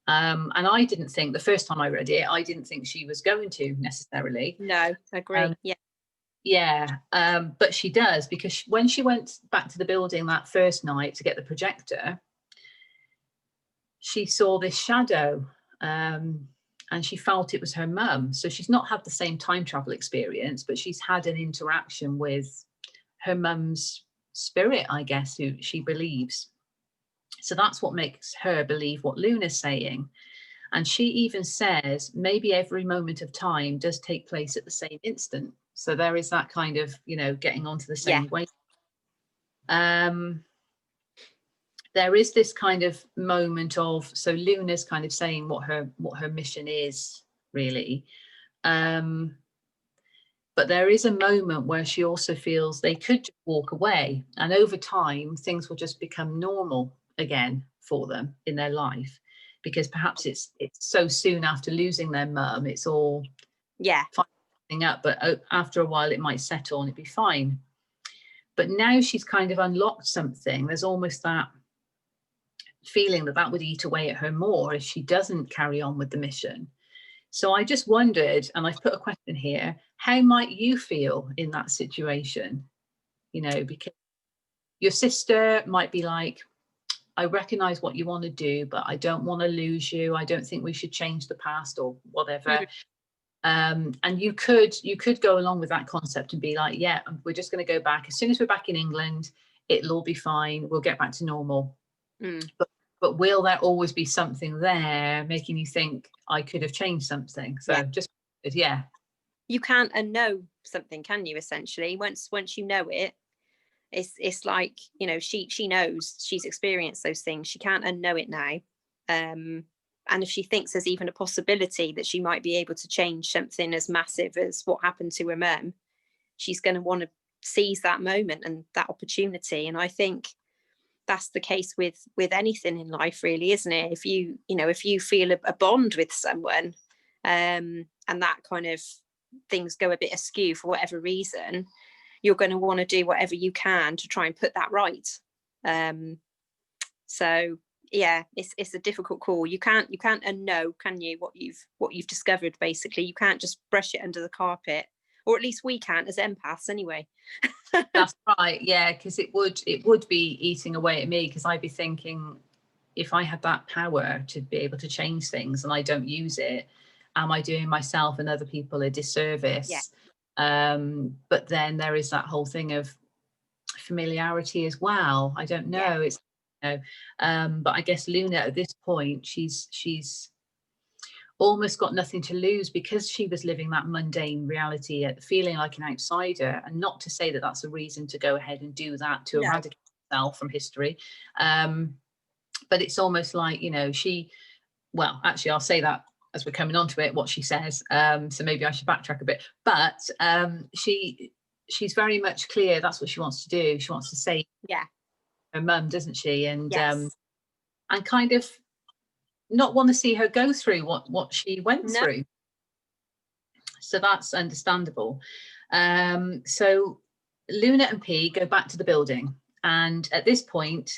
And I didn't think, the first time I read it, I didn't think she was going to necessarily. No, I agree. But she does, because when she went back to the building that first night to get the projector, she saw this shadow and she felt it was her mum. So she's not had the same time travel experience, but she's had an interaction with her mum's spirit, I guess, who she believes. So that's what makes her believe what Luna's saying. And she even says maybe every moment of time does take place at the same instant. So there is that kind of, you know, getting onto the same way. There is this kind of moment of, so Luna's kind of saying what her mission is, really. But there is a moment where she also feels they could walk away. And over time, things will just become normal again for them in their life, because perhaps it's so soon after losing their mum, it's all finding up, but after a while it might settle and it'd be fine. But now she's kind of unlocked something. There's almost that feeling that that would eat away at her more if she doesn't carry on with the mission. So I just wondered, and I've put a question here, how might you feel in that situation? You know, because your sister might be like, I recognize what you want to do, but I don't want to lose you. I don't think we should change the past or whatever. And you could go along with that concept and be like, yeah, we're just going to go back. As soon as we're back in England, it'll all be fine. We'll get back to normal. But will there always be something there making you think I could have changed something? So yeah. You can't unknow something, can you? Essentially, once you know it, it's like, you know, she knows, she's experienced those things. She can't unknow it now. And if she thinks there's even a possibility that she might be able to change something as massive as what happened to her mum, she's going to want to seize that moment and that opportunity. And I think that's the case with anything in life, really, isn't it? If you feel a bond with someone, and that kind of things go a bit askew for whatever reason, you're going to want to do whatever you can to try and put that right. So yeah, it's a difficult call. You can't unknow, can you, what you've discovered? Basically, you can't just brush it under the carpet, or at least we can't as empaths anyway. That's right, yeah, because it would be eating away at me, because I'd be thinking, if I had that power to be able to change things and I don't use it, am I doing myself and other people a disservice? Yeah. But then there is that whole thing of familiarity as well. I don't know. Yeah. It's, you know, but I guess Luna at this point, she's almost got nothing to lose, because she was living that mundane reality, feeling like an outsider. And not to say that that's a reason to go ahead and do that, to eradicate herself from history. But it's almost like, you know, well, actually, I'll say that as we're coming on to it, what she says. So maybe I should backtrack a bit. But she's very much clear that's what she wants to do. She wants to save her mum, doesn't she? And and kind of not want to see her go through what she went through. So that's understandable. So Luna and P go back to the building, and at this point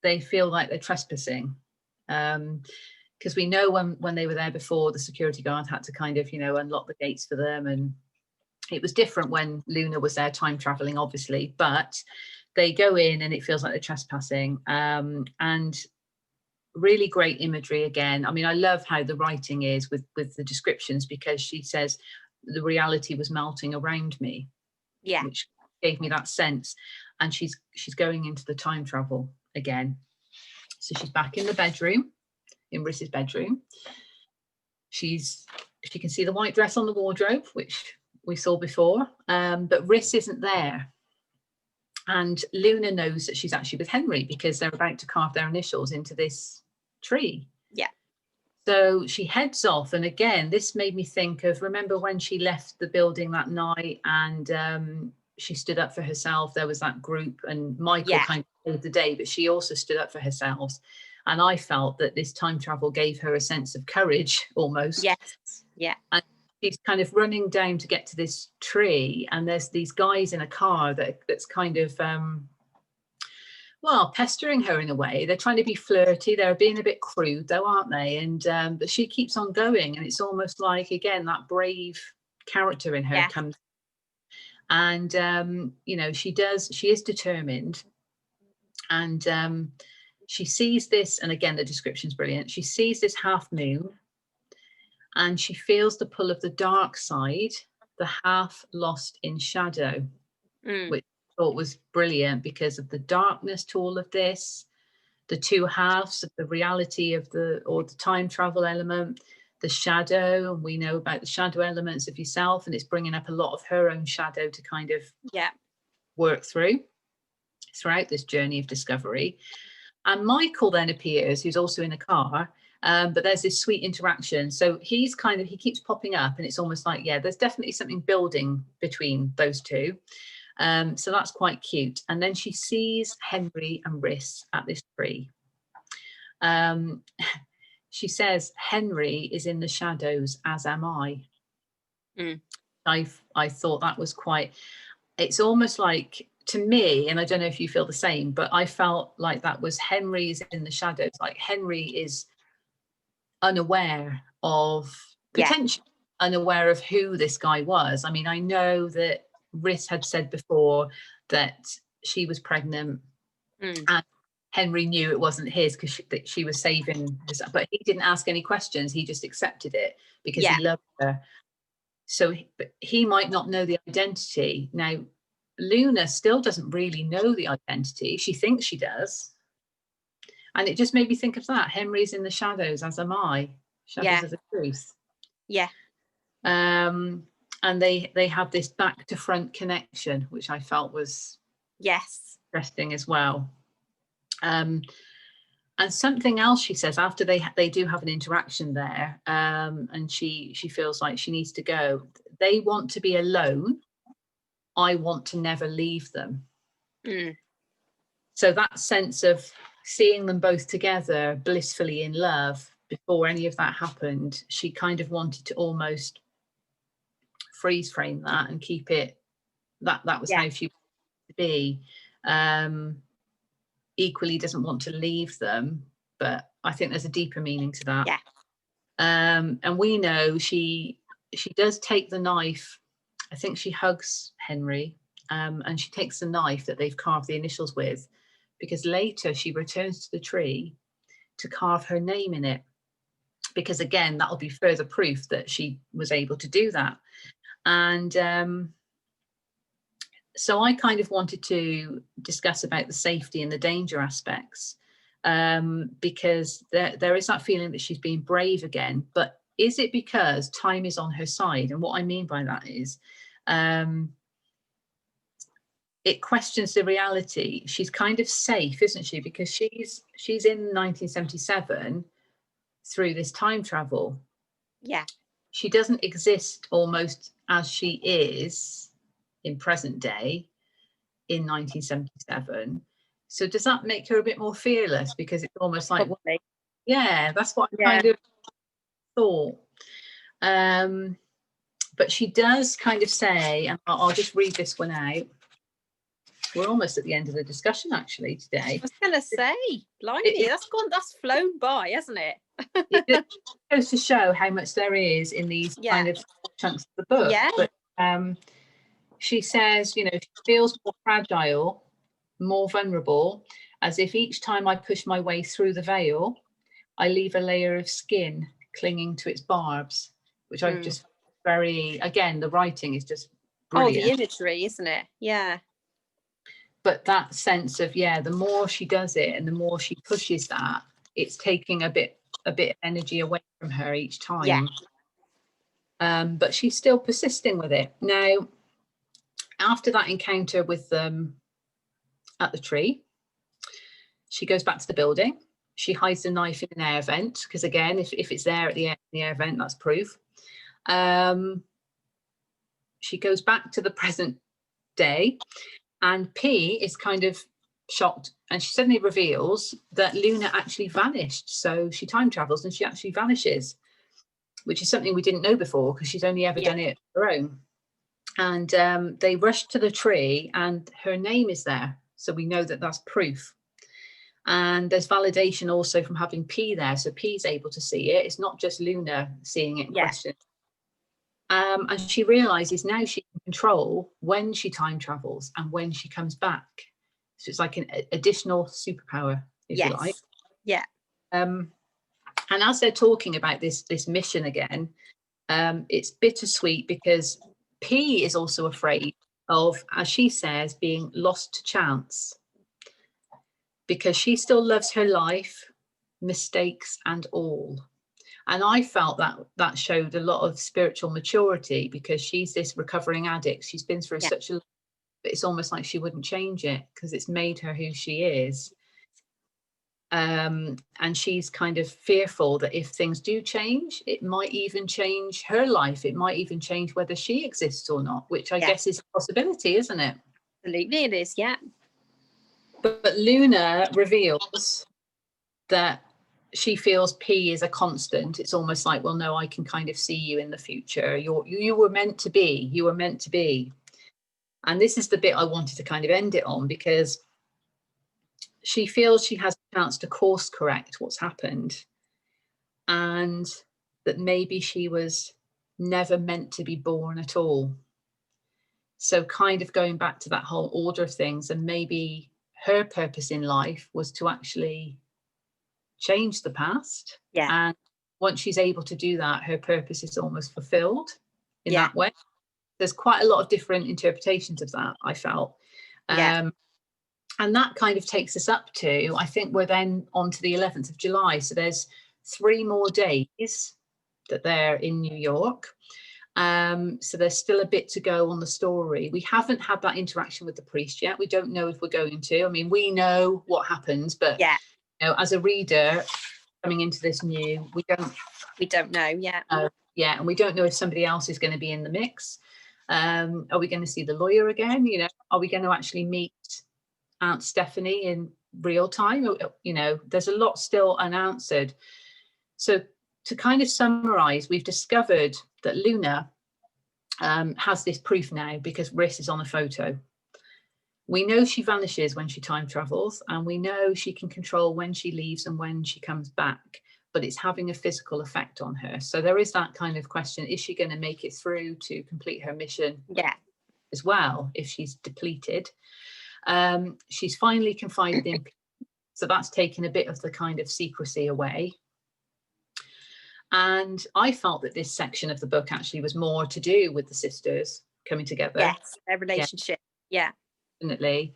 they feel like they're trespassing, because we know when they were there before, the security guard had to kind of, you know, unlock the gates for them, and it was different when Luna was there time traveling, obviously. But they go in and it feels like they're trespassing, and really great imagery again. I mean, I love how the writing is with the descriptions, because she says the reality was melting around me, which gave me that sense. And she's going into the time travel again. So she's back in the bedroom, in Riss's bedroom. She can see the white dress on the wardrobe, which we saw before, but Riss isn't there. And Luna knows that she's actually with Henry, because they're about to carve their initials into this tree. Yeah. So she heads off, and again, this made me think of, remember when she left the building that night and she stood up for herself? There was that group, and Michael kind of saved the day, but she also stood up for herself. And I felt that this time travel gave her a sense of courage almost. Yes. Yeah. And she's kind of running down to get to this tree, and there's these guys in a car that's kind of pestering her in a way. They're trying to be flirty. They're being a bit crude though, aren't they? And but she keeps on going, and it's almost like, again, that brave character in her comes. And you know, she is determined, and she sees this, and again, the description's brilliant. She sees this half moon, and she feels the pull of the dark side, the half lost in shadow, which I thought was brilliant, because of the darkness to all of this, the two halves of the reality of the time travel element, the shadow, and we know about the shadow elements of yourself, and it's bringing up a lot of her own shadow to kind of work throughout this journey of discovery. And Michael then appears, who's also in a car, but there's this sweet interaction. So he keeps popping up, and it's almost like, there's definitely something building between those two. So that's quite cute. And then she sees Henry and Riss at this tree. She says, Henry is in the shadows, as am I. I thought that was quite, it's almost like to me, and I don't know if you feel the same, but I felt like that was Henry's in the shadows. Like Henry is unaware of potential, unaware of who this guy was. I mean, I know that Riss had said before that she was pregnant and Henry knew it wasn't his because she was saving his, but he didn't ask any questions. He just accepted it because he loved her. So he might not know the identity. Now, Luna still doesn't really know the identity. She thinks she does. And it just made me think of that. Henry's in the shadows, as am I. Shadows of the truth. Yeah. And they have this back to front connection, which I felt was interesting as well. And something else she says after they do have an interaction there, and she feels like she needs to go. They want to be alone. I want to never leave them. So that sense of seeing them both together, blissfully in love, before any of that happened, she kind of wanted to almost freeze frame that and keep it. That was how she wanted to be. Equally doesn't want to leave them, but I think there's a deeper meaning to that. And we know she does take the knife. I think she hugs Henry, and she takes the knife that they've carved the initials with, because later she returns to the tree to carve her name in it, because again, that'll be further proof that she was able to do that. And so I kind of wanted to discuss about the safety and the danger aspects, because there is that feeling that she's being brave again. But is it because time is on her side? And what I mean by that is, it questions the reality. She's kind of safe, isn't she? Because she's in 1977 through this time travel. Yeah. She doesn't exist almost as she is in present day in 1977. So does that make her a bit more fearless? Because it's almost like, probably. Yeah, that's what I kind of thought. But she does kind of say, and I'll just read this one out. We're almost at the end of the discussion actually today. I was going to say, blimey, that's flown by, hasn't it? It just goes to show how much there is in these kind of chunks of the book. Yeah. But she says, she feels more fragile, more vulnerable, as if each time I push my way through the veil, I leave a layer of skin clinging to its barbs, which I've just again, the writing is just brilliant. Oh, the imagery, isn't it? Yeah. But that sense of, the more she does it and the more she pushes that, it's taking a bit of energy away from her each time. But she's still persisting with it. Now, after that encounter with them at the tree, she goes back to the building. She hides the knife in an air vent, because again, if it's there at the air vent, that's proof. She goes back to the present day, and P is kind of shocked, and she suddenly reveals that Luna actually vanished. So she time travels and she actually vanishes, which is something we didn't know before, because she's only ever done it on her own. And they rush to the tree and her name is there. So we know that that's proof. And there's validation also from having P there. So P's able to see it. It's not just Luna seeing it in question. And she realizes now she can control when she time travels and when she comes back. So it's like an additional superpower, if you like. Yeah. And as they're talking about this mission again, it's bittersweet, because P is also afraid of, as she says, being lost to chance, because she still loves her life, mistakes and all. And I felt that showed a lot of spiritual maturity, because she's this recovering addict. She's been through such a, but it's almost like she wouldn't change it because it's made her who she is. And she's kind of fearful that if things do change, it might even change her life. It might even change whether she exists or not, which I guess is a possibility, isn't it? Absolutely, it is, yeah. But Luna reveals that she feels P is a constant. It's almost like, well, no, I can kind of see you in the future. You were meant to be. You were meant to be. And this is the bit I wanted to kind of end it on, because she feels she has a chance to course correct what's happened, and that maybe she was never meant to be born at all. So kind of going back to that whole order of things, and maybe her purpose in life was to actually change the past. Yeah. And once she's able to do that, her purpose is almost fulfilled in that way. There's quite a lot of different interpretations of that, I felt. And that kind of takes us up to, I think we're then on to the 11th of July. So there's 3 more days that they're in New York. So there's still a bit to go on the story. We haven't had that interaction with the priest yet. We don't know if we're going to. I mean, we know what happens, but you know, as a reader coming into this new, we don't know. And we don't know if somebody else is going to be in the mix. Are we going to see the lawyer again? You know, are we going to actually meet Aunt Stephanie in real time? You know, there's a lot still unanswered. So to kind of summarize, we've discovered that Luna has this proof now because Rhys is on a photo. We know she vanishes when she time travels, and we know she can control when she leaves and when she comes back, but it's having a physical effect on her. So there is that kind of question, is she going to make it through to complete her mission as well if she's depleted? She's finally confided in, so that's taken a bit of the kind of secrecy away. And I felt that this section of the book actually was more to do with the sisters coming together. Yes, their relationship. Yeah. Definitely.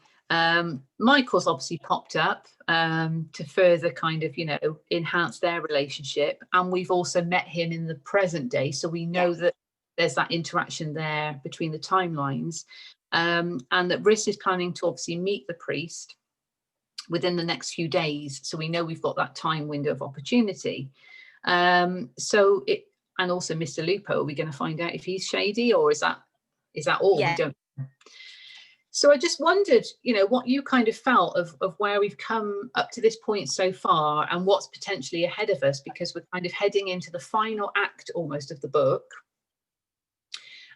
Michael's obviously popped up to further kind of, you know, enhance their relationship. And we've also met him in the present day. So we know that there's that interaction there between the timelines. And that Rhys is planning to obviously meet the priest within the next few days. So we know we've got that time window of opportunity. And also Mr. Lupo, are we going to find out if he's shady, or is that all? We don't know. So I just wondered, you know, what you kind of felt of where we've come up to this point so far and what's potentially ahead of us, because we're kind of heading into the final act almost of the book.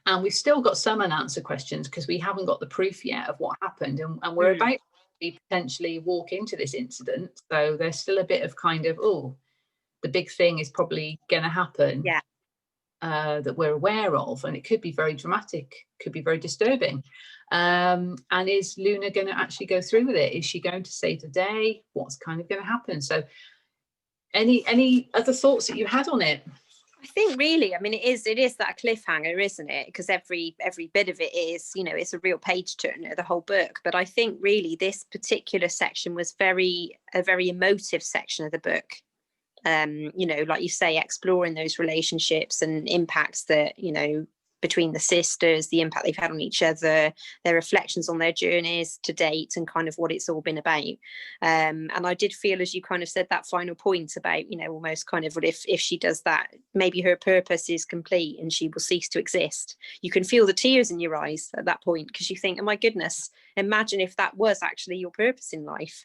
And we've still got some unanswered questions because we haven't got the proof yet of what happened. And we're about to potentially walk into this incident. So there's still a bit of kind of, oh, the big thing is probably going to happen that we're aware of. And it could be very dramatic, could be very disturbing. And is Luna going to actually go through with it? Is she going to save the day? What's kind of going to happen? So any other thoughts that you had on it? I think really, I mean, it is that cliffhanger, isn't it? Because every bit of it is, you know, it's a real page turner, the whole book. But I think really this particular section was a very emotive section of the book. You know, like you say, exploring those relationships and impacts that, you know, between the sisters, the impact they've had on each other, their reflections on their journeys to date, and kind of what it's all been about. And I did feel, as you kind of said, that final point about, you know, almost kind of if she does that, maybe her purpose is complete and she will cease to exist. You can feel the tears in your eyes at that point, because you think, oh my goodness, imagine if that was actually your purpose in life,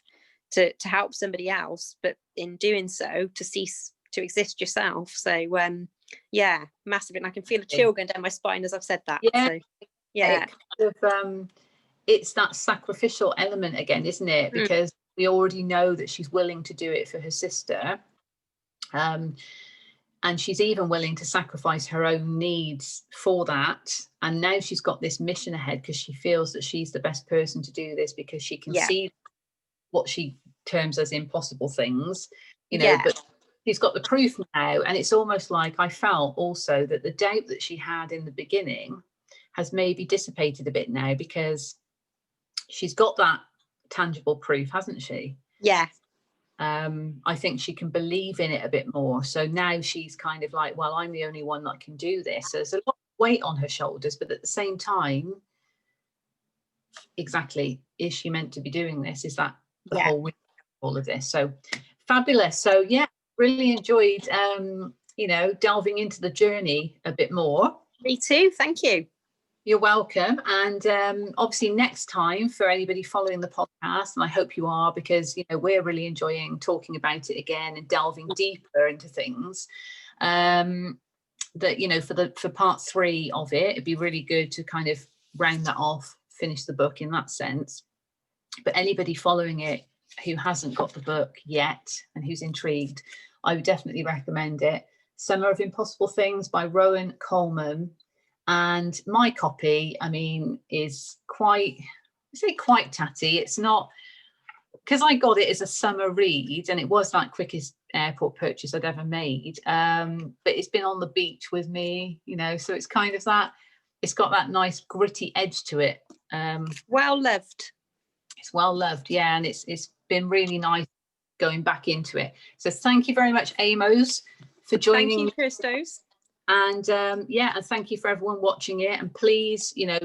to help somebody else, but in doing so to cease to exist yourself. So massive. And I can feel a chill going down my spine as I've said that. It's that sacrificial element again, isn't it? Because we already know that she's willing to do it for her sister, and she's even willing to sacrifice her own needs for that. And now she's got this mission ahead because she feels that she's the best person to do this, because she can see what she terms as impossible things, you know, but she's got the proof now. And it's almost like I felt also that the doubt that she had in the beginning has maybe dissipated a bit now, because she's got that tangible proof, hasn't she? I think she can believe in it a bit more. So now she's kind of like, well, I'm the only one that can do this. So there's a lot of weight on her shoulders, but at the same time, exactly, is she meant to be doing this? Is that the whole all of this? So fabulous. So really enjoyed you know, delving into the journey a bit more. Me too, thank you. You're welcome. And obviously next time, for anybody following the podcast, and I hope you are, because you know we're really enjoying talking about it again and delving deeper into things, that you know for part 3 of it, it'd be really good to kind of round that off finish the book in that sense. But anybody following it who hasn't got the book yet and who's intrigued, I would definitely recommend it. Summer of Impossible Things by Rowan Coleman. And my copy, I mean, is quite tatty. It's not, because I got it as a summer read and it was like quickest airport purchase I'd ever made. But it's been on the beach with me, you know, so it's kind of that, it's got that nice gritty edge to it. Well loved. It's well loved, yeah, and it's been really nice going back into it. So thank you very much, Amos, for joining. Thank you, Christos. And yeah, and thank you for everyone watching it. And please, you know,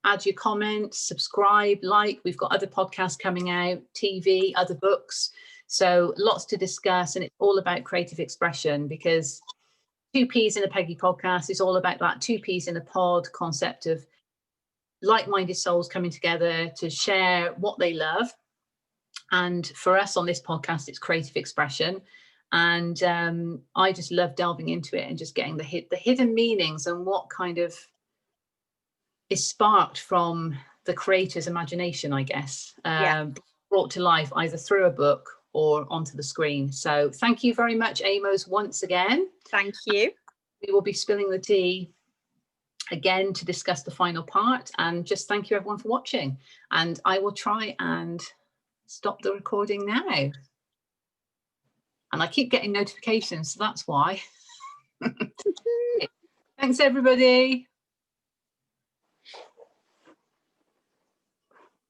add your comments, subscribe, like. We've got other podcasts coming out, TV, other books. So lots to discuss, and it's all about creative expression, because 2 Ps in a Peggy podcast is all about that 2 Ps in a pod concept of like-minded souls coming together to share what they love. And for us on this podcast, it's creative expression. And I just love delving into it and just getting the hidden meanings and what kind of is sparked from the creator's imagination, I guess, brought to life either through a book or onto the screen. So thank you very much, Amos, once again. Thank you. We will be spilling the tea again to discuss the final part, and just thank you everyone for watching. And I will try and stop the recording now. And I keep getting notifications, so that's why. Thanks, everybody.